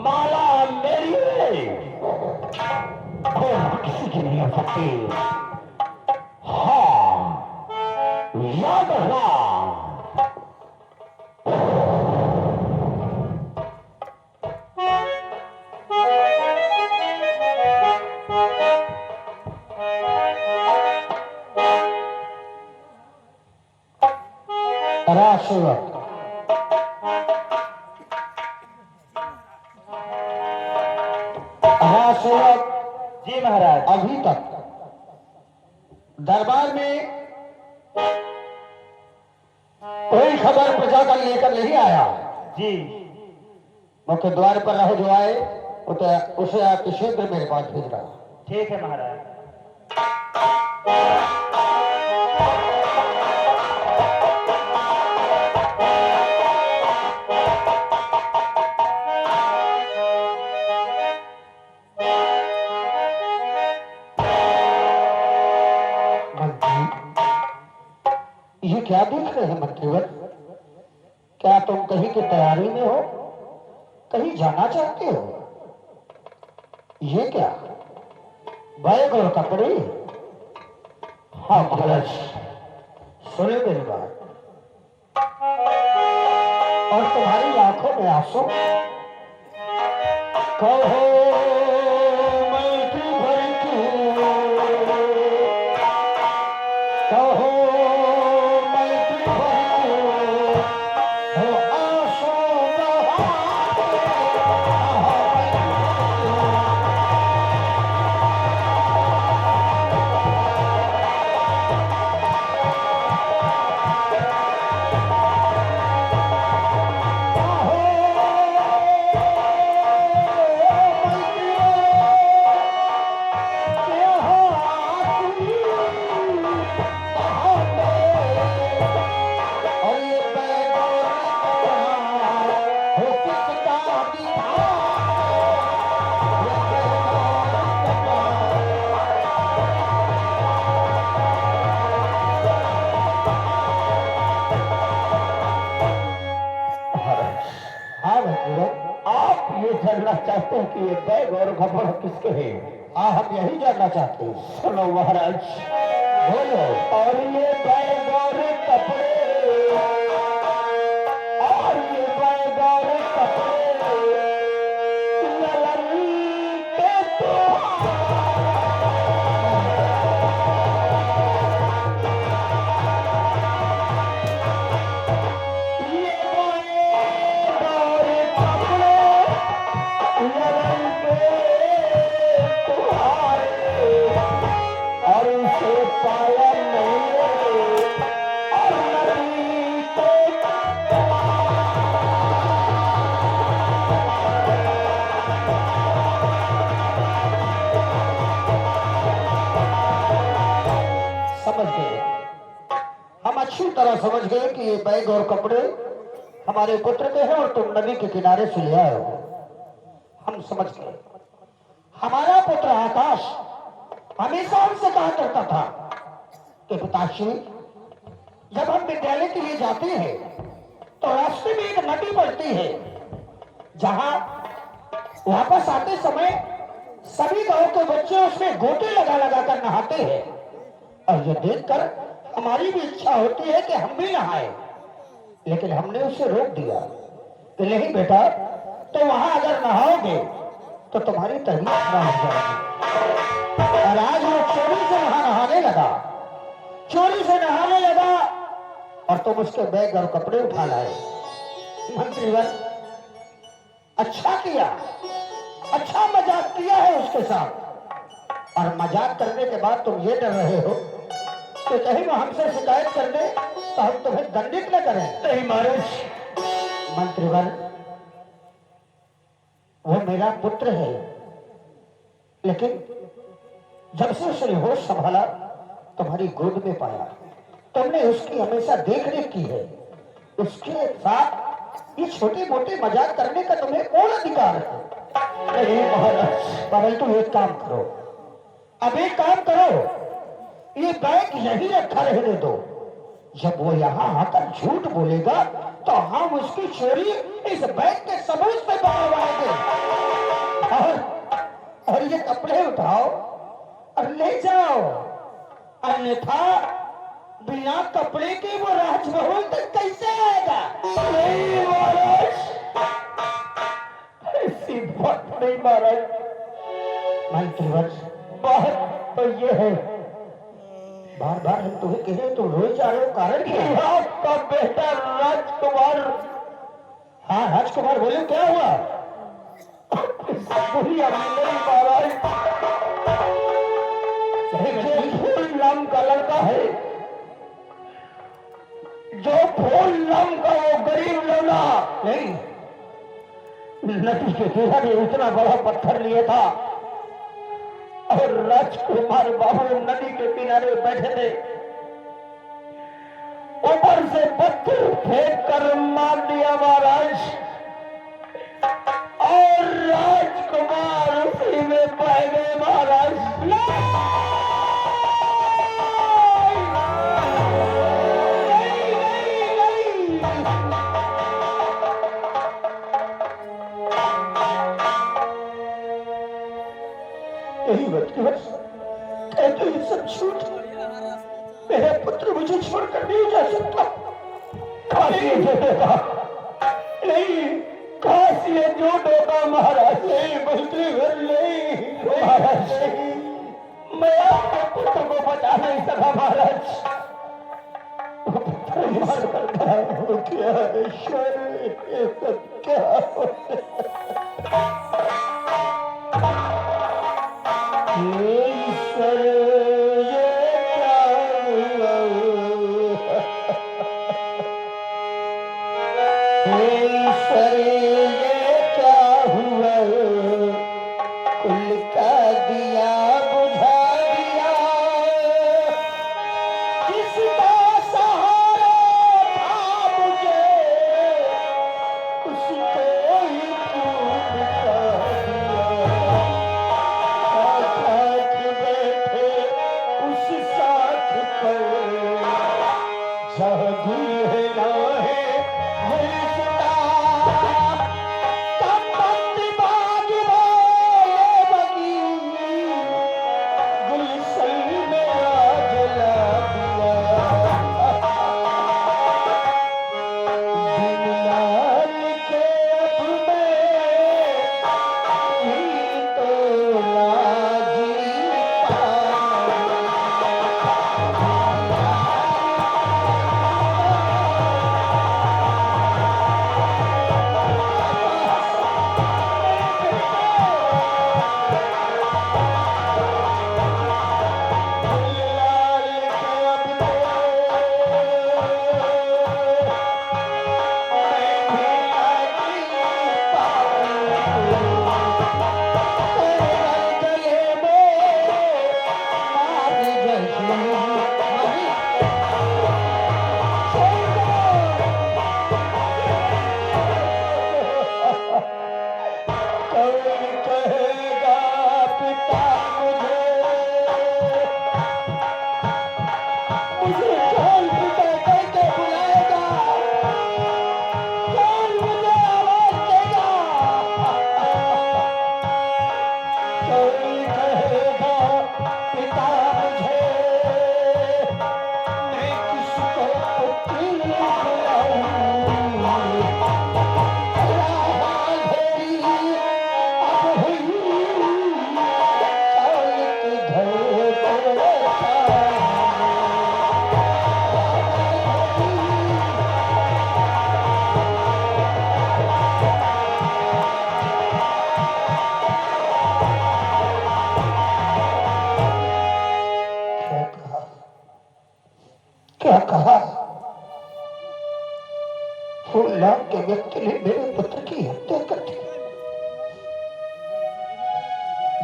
माला मेरी है, कोई किसी की नहीं हो सकती। हाँ याद रखना। राजसेवक जी महाराज। अभी तक दरबार में कोई खबर प्रजा का लेकर नहीं आया। जी मुख्य द्वार पर रहो जो आए उसे आप शीघ्र मेरे पास भेजना। ठीक है महाराज। ये क्या देख रहे हैं मंत्रीवर? क्या तुम कहीं की तैयारी में हो, कहीं जाना चाहते हो? ये क्या बैग और कपड़े? हाँ महाराज सुने मेरी बात। और तुम्हारी आंखों में आंसू। कहो मैत्री भर की, कहो मैत्री भर की, हो आंसू चाहते हैं कि ये बैग और कपड़ा किसके हैं? हाँ, हम यही जानना चाहते हैं। सुनो महाराज, बोलो। और ये बैग और कपड़े, और ये बैग और कपड़े ललन के त्योहार। ये बैग और कपड़े ललन के त्योहार, और इसे पाया नहीं और नदी के समझ गए। हम अच्छी तरह समझ गए कि ये बैग और कपड़े हमारे पुत्र के हैं और तुम नदी के किनारे से ले आए हो। हम समझ गए। हमारा पुत्र आकाश हमेशा हमसे कहा करता था कि पिताश्री, जब हम विद्यालय के लिए जाते हैं तो रास्ते में एक नदी पड़ती है, जहां वापस आते समय सभी गांव के बच्चे उसमें गोते लगा लगा कर नहाते हैं। और ये देखकर हमारी भी इच्छा होती है कि हम भी नहाए, लेकिन हमने उसे रोक दिया कि नहीं बेटा, तो वहां अगर नहाओगे तो तुम्हारी तबीयत खराब हो जाएगी। और आज वो चोरी से वहां नहाने लगा, चोरी से नहाने लगा, और तुम उसके बैग और कपड़े उठा लाए। मंत्रीवर, अच्छा किया, अच्छा मजाक किया है उसके साथ। और मजाक करने के बाद तुम ये डर रहे हो कि कहीं वो हमसे शिकायत कर दे तो हम तुम्हें दंडित न करें। नहीं महाराज। मंत्रीवर, वो मेरा पुत्र है, लेकिन जब से उसने होश संभाला तुम्हारी गोद में पाया, तुमने उसकी हमेशा देख रेख की है। उसके साथ ये छोटे मोटे मजाक करने का तुम्हें कौन अधिकार है? नहीं महाराज। बाबल, तुम एक काम करो, अब एक काम करो, ये बैग यही रखा रहने दो। जब वो यहाँ आकर झूठ बोलेगा तो हम उसकी चोरी इस बैग के सबूत पे पकड़वाएंगे। और ये कपड़े उठाओ और ले जाओ, अन्यथा बिना कपड़े के वो राजमहल तक कैसे आएगा? नहीं महाराज, ऐसी बात नहीं महाराज। मंत्रीवर, बात तो ये है, बार बार हम तुम्हें कह रहे, तुम रोज जा रहे हो, कारण क्या है? आपका बेटा राजकुमार। हाँ राजकुमार, बोले क्या हुआ? बोलिए महाराज, जो फूल नाम का लड़का है, जो फूल नाम का वो गरीब लौला नहीं, नदी के किनारे इतना बड़ा पत्थर लिए था और राजकुमार बाबू नदी के किनारे बैठे थे, ऊपर से पत्थर फेंक कर मार दिया महाराज, और राजकुमार उसी में बह गए महाराज। यही बस कहते ये सब झूठ, मेरा पुत्र मुझे छोड़कर नहीं जा सकता। काशी झूठेगा नहीं, काशी झूठेगा महाराज। नहीं मंत्रीवर, नहीं महाराज, नहीं, मैं आपके पुत्र को बचा नहीं सका महाराज। क्या ईश्वर, ये सब क्या ईश्वर, ये क्या हुआ? ईश्वर, ये क्या हुआ? कुल का दिया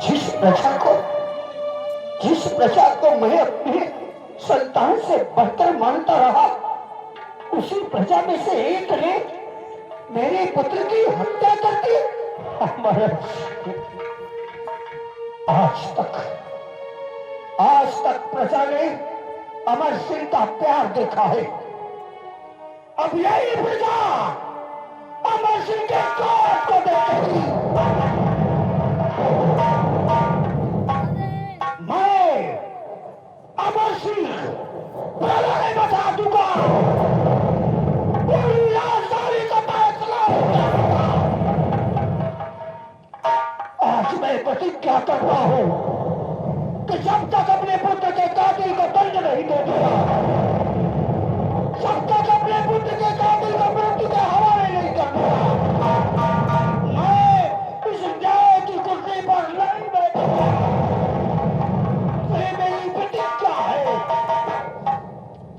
जिस प्रजा को मैं अपनी संतान से बढ़कर मानता रहा, उसी प्रजा में से एक ने मेरे पुत्र की हत्या कर दी। हमारा आज तक प्रजा ने अमर सिंह का प्यार देखा है। अब यही प्रजा अमर सिंह के कोट को देखेगी। मैं अमर सिंह पहले बता दूंगा, पूरी राजधानी का फैसला होगा। आज मैं प्रतिज्ञा कर रहा हूं कि जब तक अपने पुत्र के कातिल को दंड नहीं दे दूंगा, जब तक अपने पुत्र के कातिल को मृत्यु के हवाले नहीं कर दूंगा, मैं इस न्याय की कुर्सी पर नहीं बैठूंगा। ये मेरी प्रतिज्ञा है।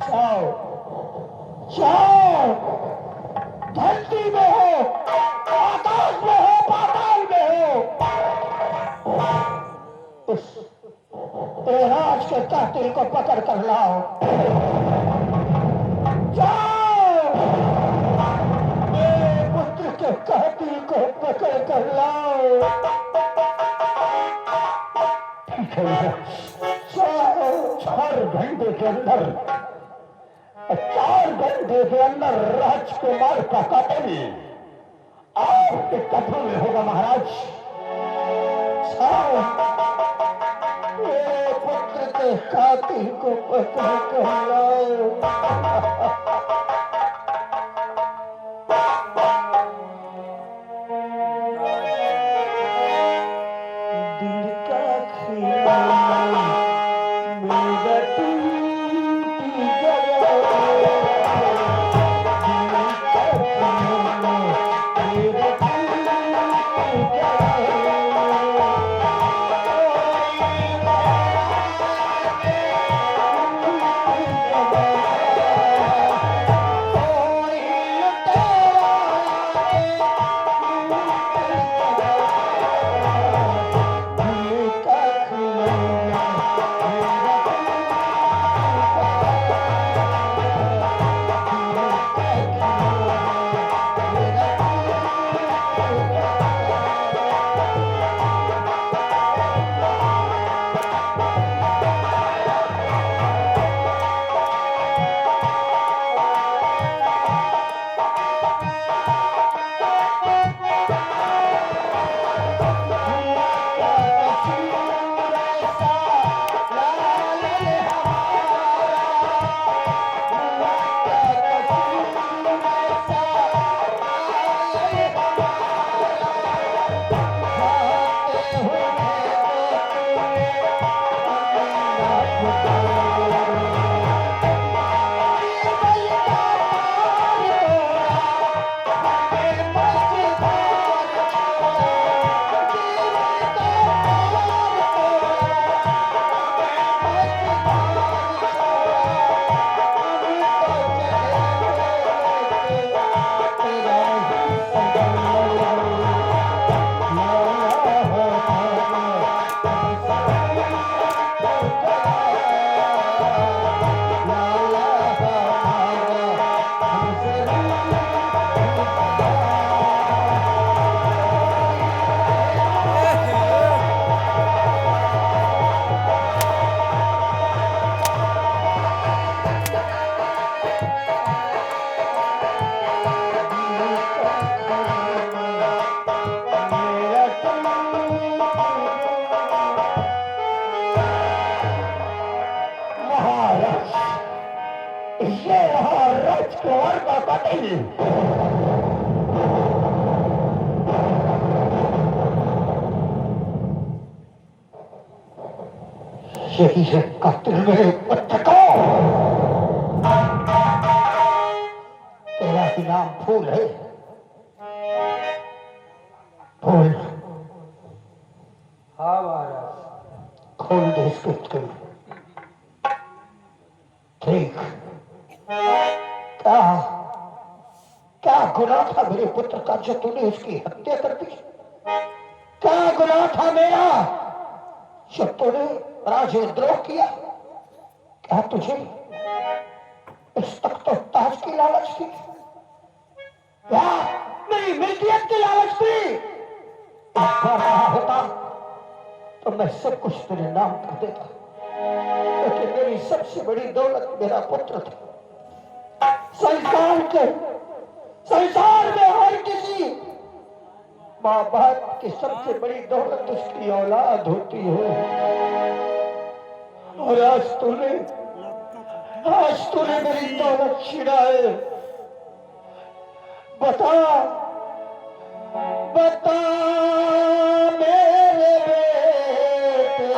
जाओ जाओ, धरती में हो, आकाश में हो, पाताल में हो, उस राज के कातिल को पकड़ कर लाओ। जाओ, मेरे पुत्र के कातिल को पकड़ कर लाओ। ठीक है, 4 घंटे के अंदर, 4 घंटे के अंदर राजकुमार का कातिल आपके कथों में होगा महाराज। मेरे पुत्र के कातिल को पकड़ कर लाओ। दिल का खिलौना मेरा टूट गया, दिल का खिलौना मेरा टूट गया। ये रहा राजकुमार का कातिल। यही है कातिल मेरे पुत्र को। तेरा ही नाम फूल है। फूल, हाँ महाराज। खोल दे इसके तुम। ठीक, क्या गुनाह था मेरे पुत्र का जो तूने उसकी हत्या कर दी? क्या गुनाह था मेरा जब तूने राजद्रोह किया, क्या तुझे इस तख्त और ताज की लालच थी या मेरी मिल्कियत की लालच थी? ऐसा रहा होता तो मैं सब कुछ तेरे नाम कर देता, क्योंकि मेरी सबसे बड़ी दौलत मेरा पुत्र था। संसार में हर किसी माँ बाप की सबसे बड़ी दौलत उसकी औलाद होती है। और आज तूने मेरी दौलत छीना है। बता बता मेरे बेटे,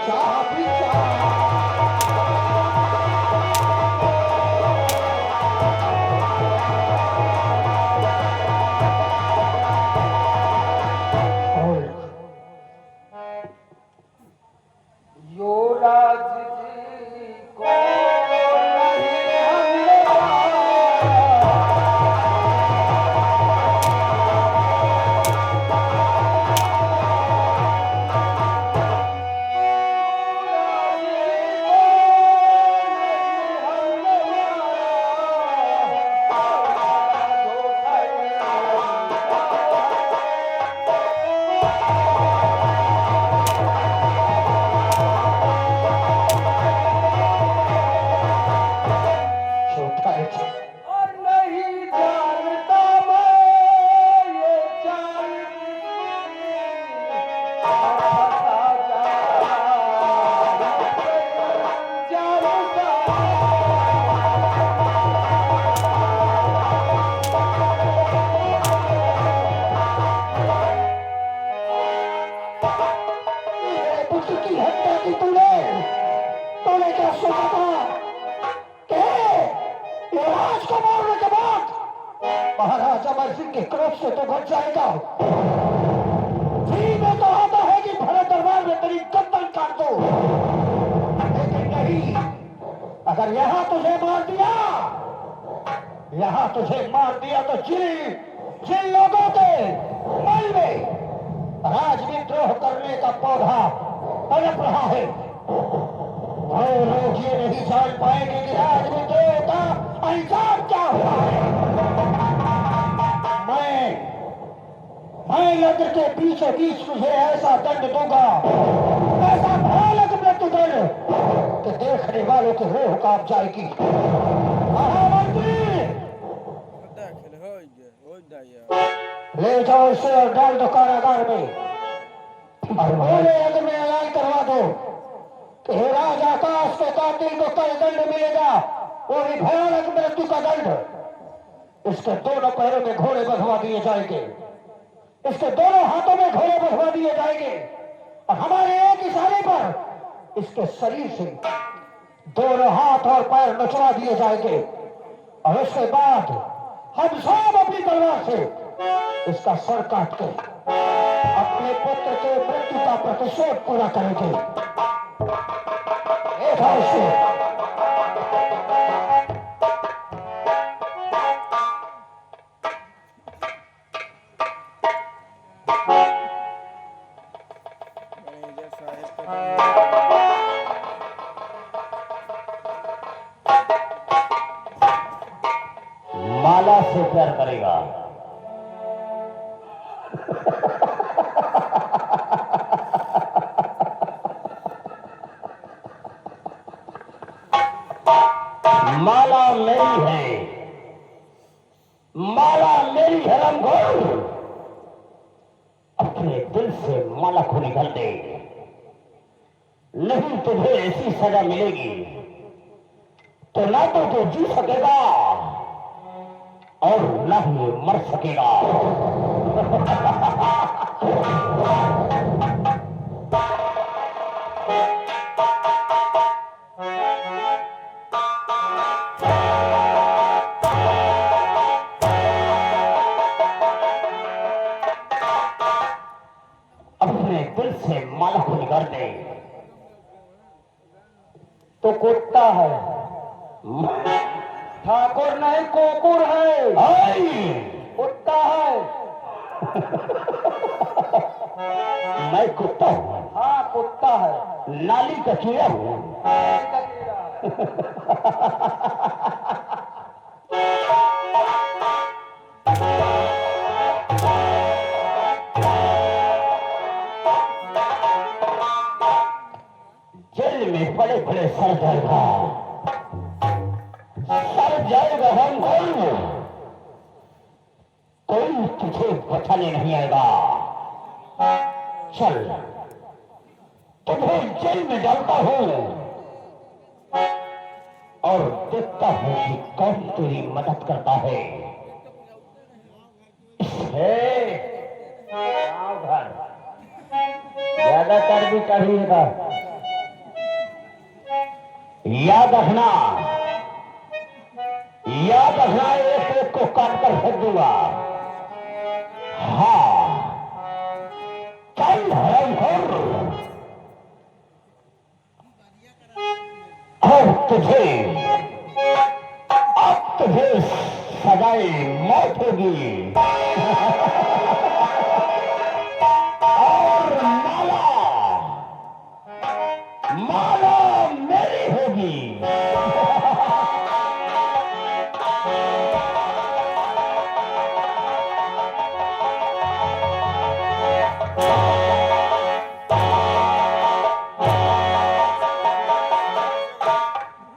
क्या था पिता? महाराजा मर्सिंह के क्रोध से तो बच जाएगा। जी में तो आता है कि भरे दरबार में तेरी गर्दन काट दो, लेकिन नहीं, अगर यहाँ तुझे मार दिया तो जिन लोगों के मन में राजविद्रोह करने का पौधा पनप रहा है, वो लोग ये नहीं जान पाएंगे कि राजविद्रोह का अंजाम क्या हुआ है। मैं लग के बीचों बीच तुझे ऐसा दंड दूंगा, ऐसा भयानक मृत्यु दंड कि देखने वालों की रूह कांप जाएगी। महामंत्री, ले जाओ इसे और डाल दो कारागार में, और भोले यज्ञ में ऐलान करवा दो कि हे राज आकाश के कातिल को कल दंड मिलेगा, वो भी भयानक मृत्यु का दंड। इसके दोनों पैरों में घोड़े बंधवा दिए जाएंगे, इसके दोनों हाथों में घोड़े बंधवा दिए जाएंगे, और हमारे एक इशारे पर इसके शरीर से दोनों हाथ और पैर नचवा दिए जाएंगे, और उसके बाद हम सब अपनी तलवार से इसका सर काट के अपने पुत्र के मृत्यु का प्रतिशोध पूरा करेंगे। माला से प्यार करेगा। माला मेरी है, माला मेरी है रंगोर। अपने दिल से माला को निकाल दे, नहीं तुझे ऐसी सजा मिलेगी तो ना तो तू जी सकेगा और ना ही मर सकेगा। अपने दिल से माला को निकाल दे। तो कुत्ता है, ठाकुर नहीं कुकुर है। आई, कुत्ता है। मैं कुत्ता हूँ, हाँ कुत्ता है। नाली का कीड़ा हूँ। जेल में बड़े बड़े सर जाएगा, सर जाएगा हम कोई तुझे बचाने नहीं आएगा। चल तुझे जेल में डालता हूँ और देखता हूँ कि कौन तेरी मदद करता है। आओ घर, ज्यादातर भी चाहिएगा। याद रखना, याद रखना, एक एक को काट कर फेंक दूंगा। हाँ चल हरामखोर, और तुझे अब तुझे सजाए मौत होगी। और माला, माला मेरी होगी।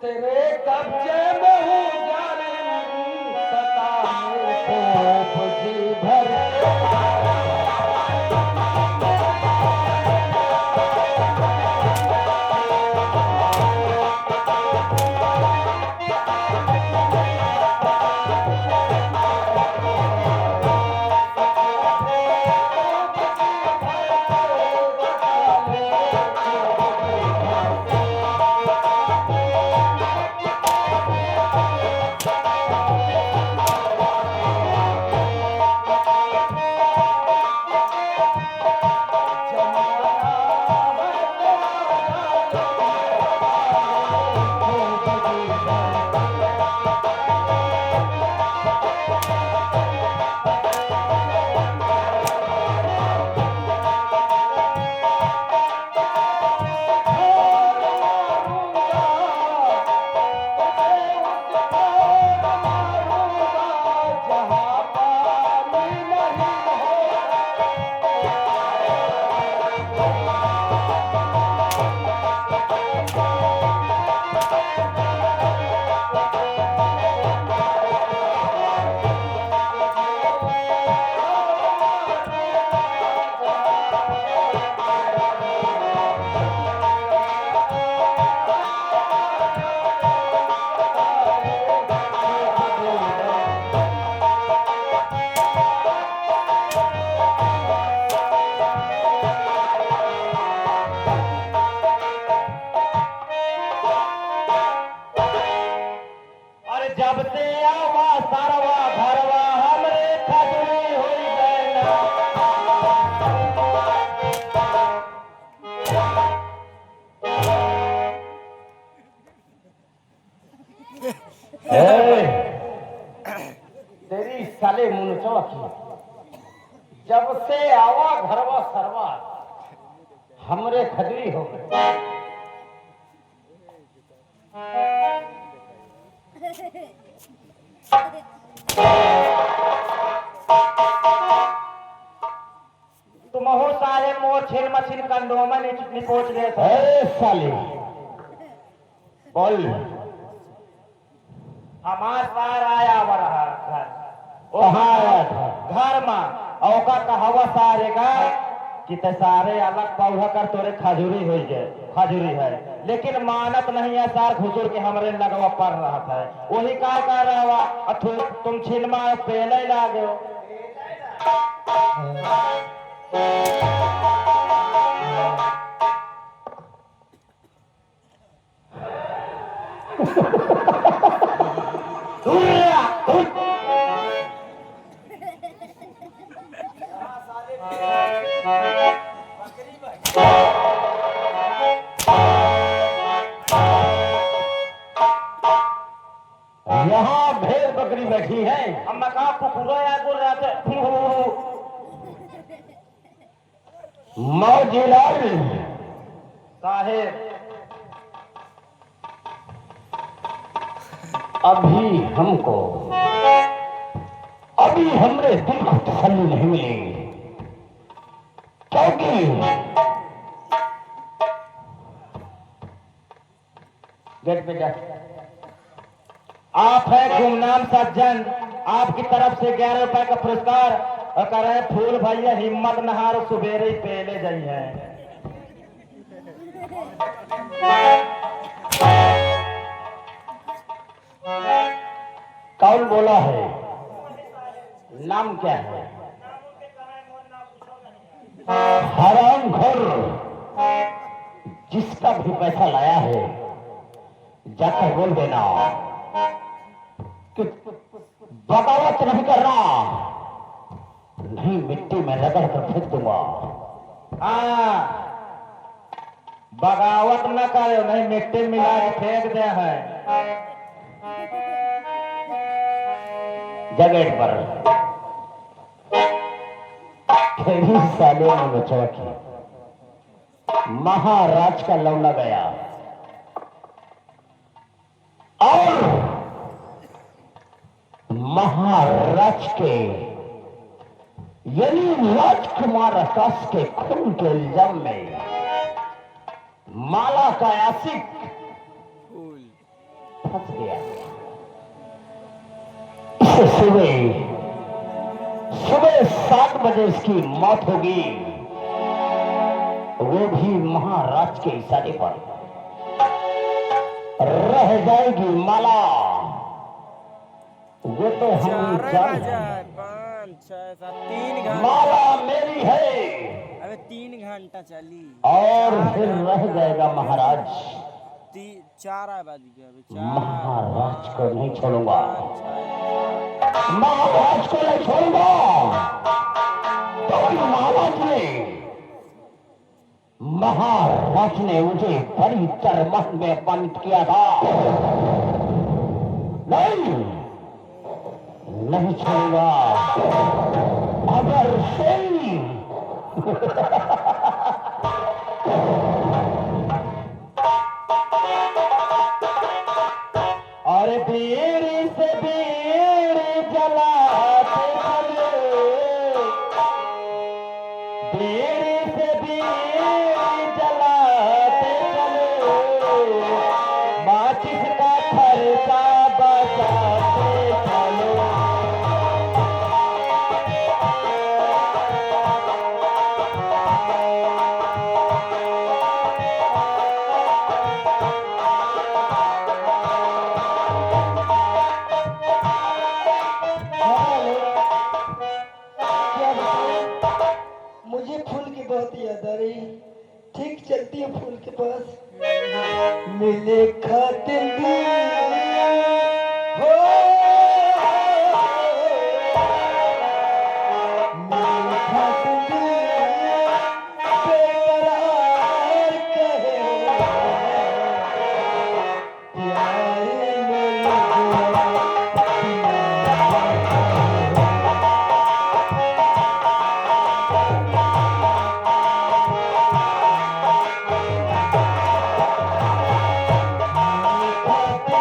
तेरे कब्जे में हूँ जालिम, सताने को जी भर। जब से आवा सरवा घरवा हमरे खजरी होई गए। तेरी साले मुनचो की जब से आवा घरवा सरवा हमरे खजरी हो गए। तुम हो सारे मोर छेल मछिन कंडोमा ने चिपनी पहुंच गए थे। साले बोल, हमार सार आया बरहा घर कहाँ आया था? घर में औका कहवा सारे का कि ते सारे अलग पौधा कर तोरे खजूरी हो गए खजूरी है, लेकिन मानत नहीं है सार घुसुर के हमरे लगवा पड़ रहा था। वही का कर रहा हुआ तुम छिनमा पहले लागे हो। यहाँ भेड़ बकरी बैठी है। अब मैं कहा कुकुरो या बोल रहा थे मौजीलाल साहेब अभी हमरे दिल को तसल्ली नहीं मिली, क्योंकि गेट पे जा। आप है गुमनाम सज्जन, आपकी तरफ से 11 रुपए का पुरस्कार और कह रहे हैं फूल भैया हिम्मत नहार सुबेरे ही पहले जाई है। कौन बोला है? नाम क्या है? हरामखोर, जिसका भी पैसा लाया है जाकर बोल देना कि बगावत नहीं करना, नहीं मिट्टी में रगड़ कर फेंक दूंगा। हाँ, बगावत न करे, नहीं मिट्टी मिला के फेंक दे है। जगह पर तेरी साले में बचवा की महाराज का लौला गया और महाराज के यानी राजकुमार आकाश के खून के इल्जाम में माला का आशिक फूल फंस गया। सुबह 7 बजे इसकी मौत होगी, वो भी महाराज के इशारे पर। रह जाएगी माला, वो तो हम 4 जान बजे 5 6 7 3 घंटा। माला मेरी है अबे 3 घंटा चली और फिर रह जाएगा महाराज। 4 बज गए अभी 4 महाराज को नहीं छोड़ूंगा, महाराज को नहीं छोड़ूंगा। तो महाराज ने मुझे बड़ी तरमन में अपमानित किया था। नहीं छोड़ूंगा अगर सही और बीड़ी से बीड़ी जलाते चले, बीड़ी से बीड़ी जलाते चले, माचिस का खर्चा बचाते चले। मुझे फूल की बहुत याद आ रही। ठीक चलती है फूल के पास, मिले खातिर भी हो, मिले खातिर भी बेकरार कहे, प्यार में लगा खातिर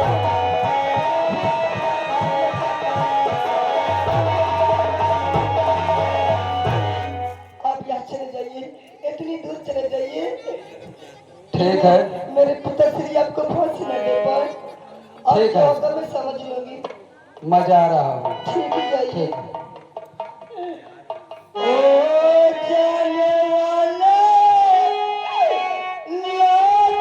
और ठीक जो है। होगा मैं समझ लूंगी। मजा आ रहा होगा। ठीक है, जाइए। ठीक है। ओ जाने वाले लौट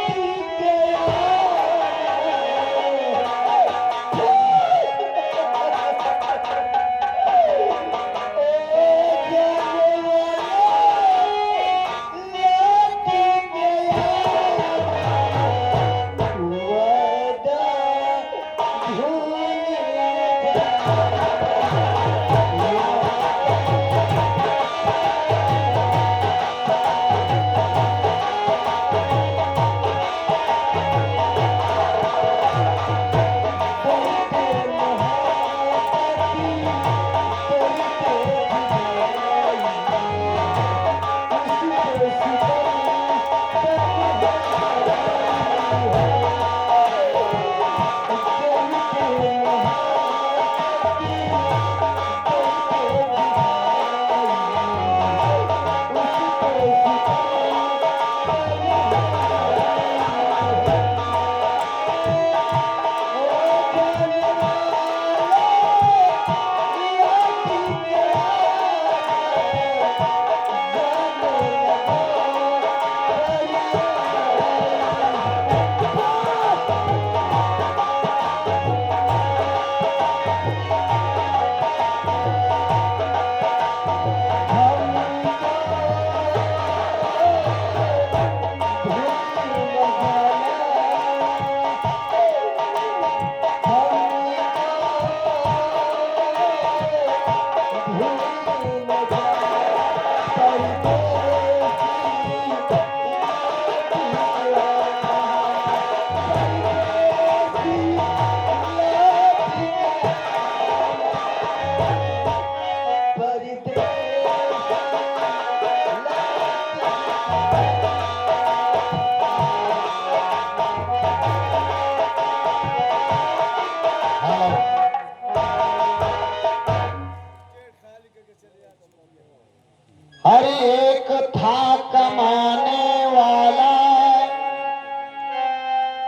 हर एक था कमाने वाला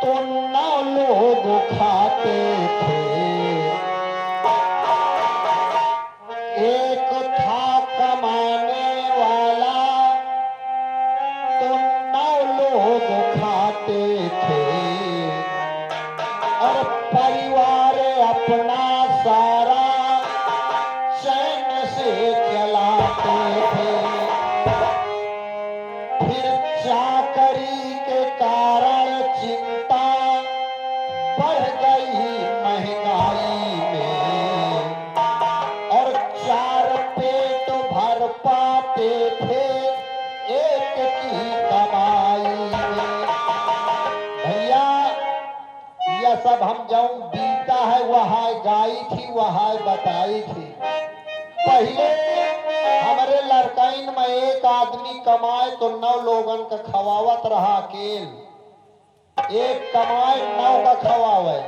तो 9 लोग खाते थे। एक था कमाने वाला तो 9 लोग खाते थे और परिवार अपना सारा चैन से चलाते थे। फिर चाकरी के कारण चिंता बढ़ गई महंगाई में और 4 पेट भर पाते थे एक की कमाई में। भैया यह सब हम जाऊं बीता है वहाँ गाई थी वहाँ बताई थी। पहले हमारे लड़काइन में एक आदमी कमाए तो 9 लोगन का खवावत रहा अकेल। एक कमाए 9 का खवावे।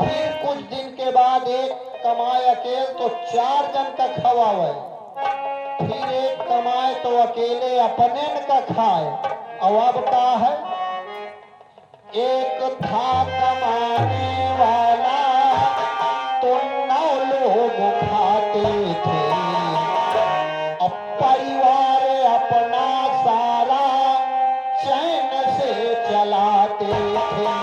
फिर कुछ दिन के बाद एक कमाए अकेल तो 4 जन का खवावे। फिर एक कमाए तो अकेले अपने का खाए। और अब का है, एक था कमाने वाला तो 9 लोग खाते थे। अब परिवार अपना सारा चैन से चलाते थे।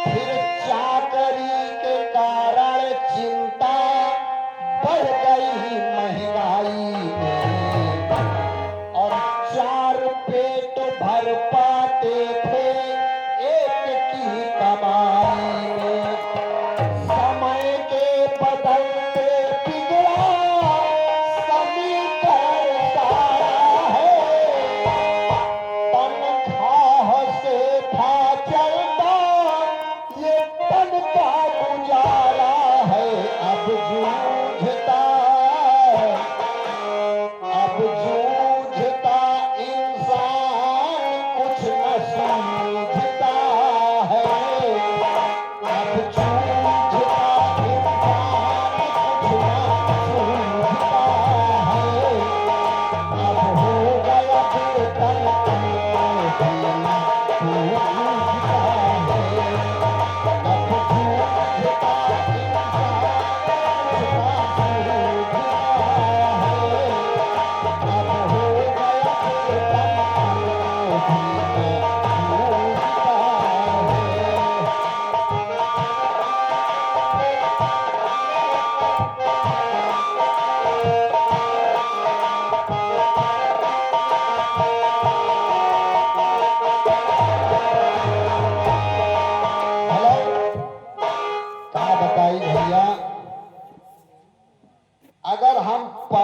फिर चाकरी के कारण चिंता बढ़ गई महंगाई में और 4 पेट भर पाते थे एक की कमाई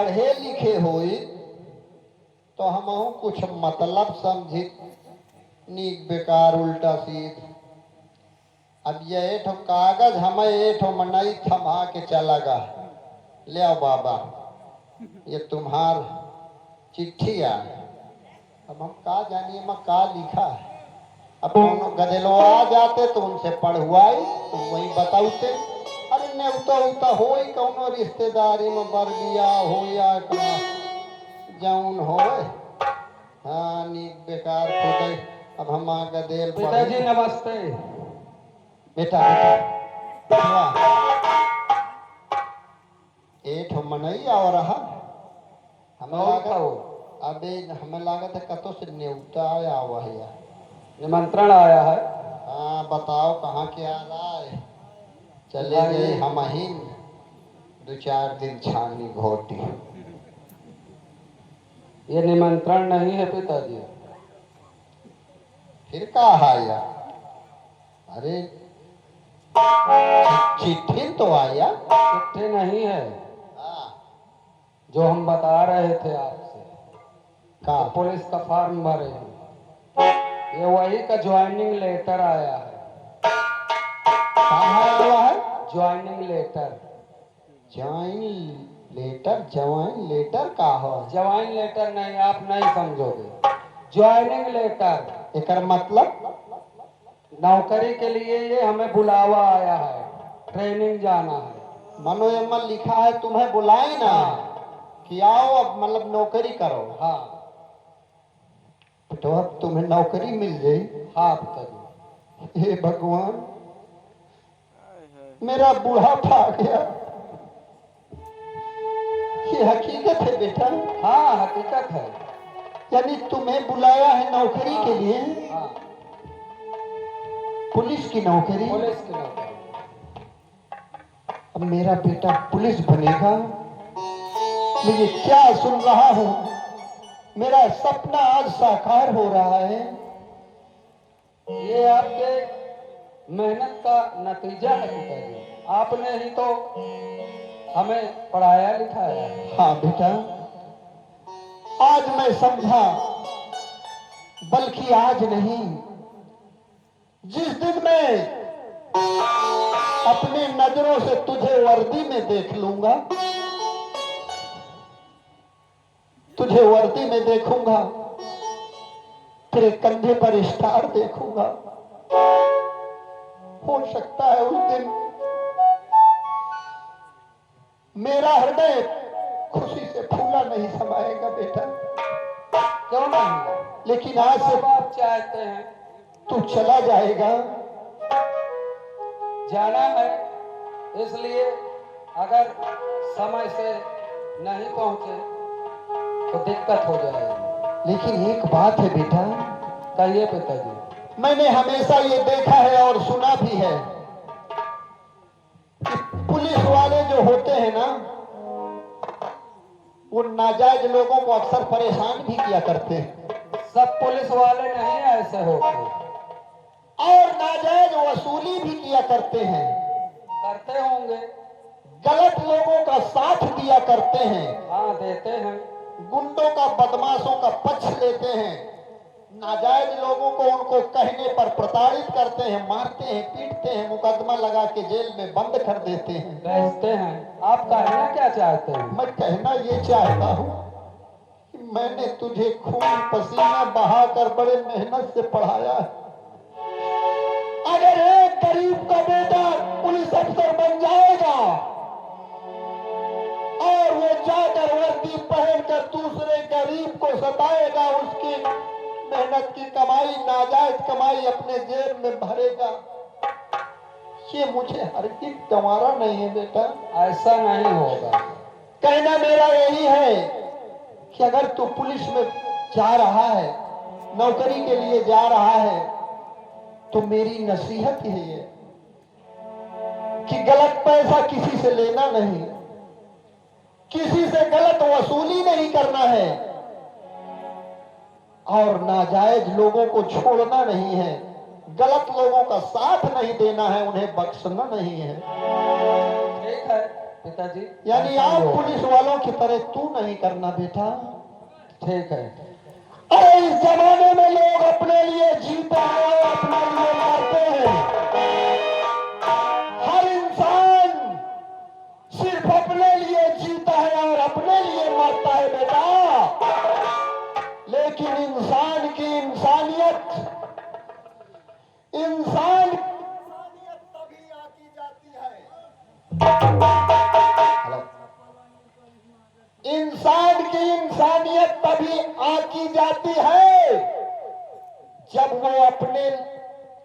पढ़े लिखे हुई तो हम कुछ मतलब समझी, नीक बेकार उल्टा सीध। अब ये एठो कागज हमें एठो मनई थमा के चला गा, ले आओ बाबा ये तुम्हार चिट्ठी आ। अब हम का जानिए मैं का लिखा है। अब दोनों गदेलो आ जाते तो उनसे पढ़वाई तो वही बताते। अरे नेवता उता हो कौनो रिश्तेदारी में बरबिया हो या जौन हो। हाँ नीक बेकार खुद। अब हम गदेल पिताजी नमस्ते। बेटा बेटा एठ मनई आ रहा हमें लागत अबे हमें लागत है कतो से न्योता आया हुआ है यार, निमंत्रण आया है। हाँ बताओ कहाँ के आ रहा है। चले गए हम ही 2-4 दिन छानी घोटी। ये निमंत्रण नहीं है पिताजी। फिर कहा आया? अरे चिट्ठी तो आया। चिट्ठी नहीं है हाँ जो हम बता रहे थे आपसे, का पुलिस का फॉर्म भरे हैं, ये वही का ज्वाइनिंग लेटर आया है। कहाँ आया है? Joining letter. ज्वाइन लेटर का हो? ज्वाइन लेटर नहीं, आप नहीं समझोगे। ज्वाइनिंग लेटर एकर मतलब नौकरी के लिए ये हमें बुलावा आया है, ट्रेनिंग जाना है। मनोयमन लिखा है तुम्हें बुलाए ना कि आओ अब मतलब नौकरी करो। हाँ तो अब तुम्हें नौकरी मिल गई। हाँ पिताजी। हे भगवान मेरा बुढ़ापा आ गया। ये हकीकत है बेटा। हाँ हकीकत है। यानी तुम्हें बुलाया है नौकरी के लिए, हाँ पुलिस की नौकरी। पुलिस की नौकरी। अब मेरा बेटा पुलिस बनेगा। मैं ये क्या सुन रहा हूँ, मेरा सपना आज साकार हो रहा है। ये आपके मेहनत का नतीजा है पिताजी। आपने ही तो हमें पढ़ाया लिखाया है। हाँ बेटा आज मैं समझा, बल्कि आज नहीं, जिस दिन मैं अपने नजरों से तुझे वर्दी में देख लूंगा, तुझे वर्दी में देखूंगा, तेरे कंधे पर स्टार देखूंगा, हो सकता है उस दिन मेरा हृदय खुशी से फूला नहीं समाएगा बेटा। क्यों नहीं? लेकिन आज से आप चाहते हैं तू चला जाएगा। जाना है, इसलिए अगर समय से नहीं पहुंचे तो दिक्कत हो जाएगी। लेकिन एक बात है बेटा, कहिए पिताजी। मैंने हमेशा ये देखा है और सुना भी है कि पुलिस वाले जो होते हैं ना, वो नाजायज लोगों को अक्सर परेशान भी किया करते हैं। सब पुलिस वाले नहीं ऐसे होते, और नाजायज वसूली भी किया करते हैं, करते होंगे। गलत लोगों का साथ दिया करते हैं, हाँ देते हैं। गुंडों का बदमाशों का पक्ष लेते हैं, नाजायज लोगों को उनको कहने पर प्रताड़ित करते हैं, मारते हैं, पीटते हैं, मुकदमा लगा के जेल में बंद कर देते हैं। बेचते हैं। आप कहना क्या चाहते हैं? मैं कहना ये चाहता हूँ कि मैंने तुझे खून पसीना बहाकर बड़े मेहनत से पढ़ाया है। अगर एक गरीब का बेटा पुलिस अफसर बन जाएगा और वो जाकर वर्दी पहनकर दूसरे गरीब को सताएगा, उसकी मेहनत की कमाई, नाजायज कमाई अपने जेब में भरेगा, ये मुझे हरगिज़ गंवारा नहीं है बेटा। ऐसा नहीं होगा। कहना मेरा यही है कि अगर तू पुलिस में जा रहा है, नौकरी के लिए जा रहा है, तो मेरी नसीहत ही है कि गलत पैसा किसी से लेना नहीं, किसी से गलत वसूली नहीं करना है, और नाजायज लोगों को छोड़ना नहीं है, गलत लोगों का साथ नहीं देना है, उन्हें बख्शना नहीं है। ठीक है, पिताजी यानी आप पुलिस वालों की तरह तू नहीं करना बेटा। ठीक है। अरे इस जमाने में लोग अपने लिए जीते हैं और अपने लिए मरते हैं। हर इंसान सिर्फ अपने लिए जीता है और अपने लिए मरता है बेटा। लेकिन इंसान की इंसानियत तभी आती जाती है। इंसान की इंसानियत तभी आकी जाती है जब वो अपने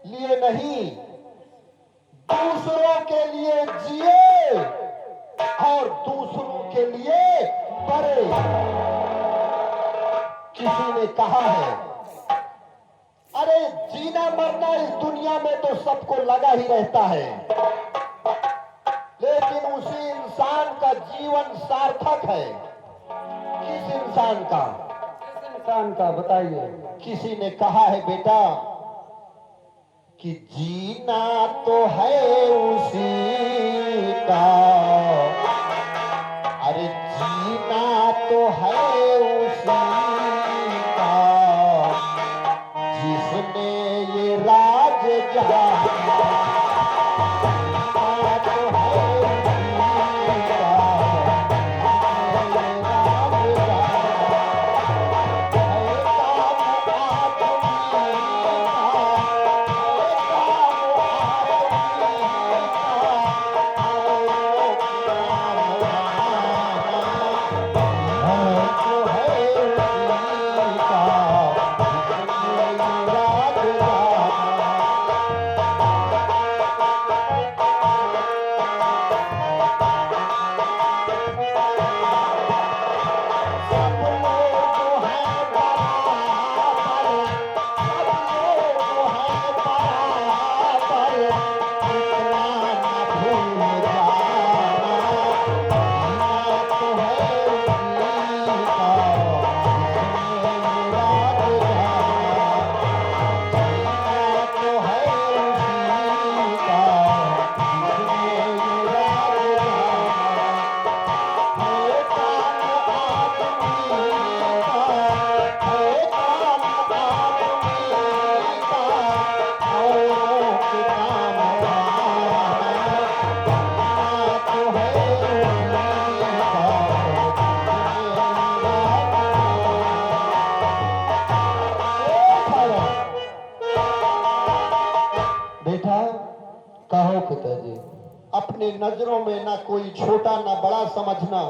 लिए नहीं दूसरों के लिए जिए और दूसरों के लिए मरे। किसी ने कहा है, अरे जीना मरना इस दुनिया में तो सबको लगा ही रहता है, लेकिन उसी इंसान का जीवन सार्थक है। किस इंसान का? बताइए। किसी ने कहा है बेटा कि जीना तो है उसी का, अरे जीना तो है उसी का जिसने ये राज जहां कहो पिताजी, अपनी नजरों में ना कोई छोटा ना बड़ा समझना।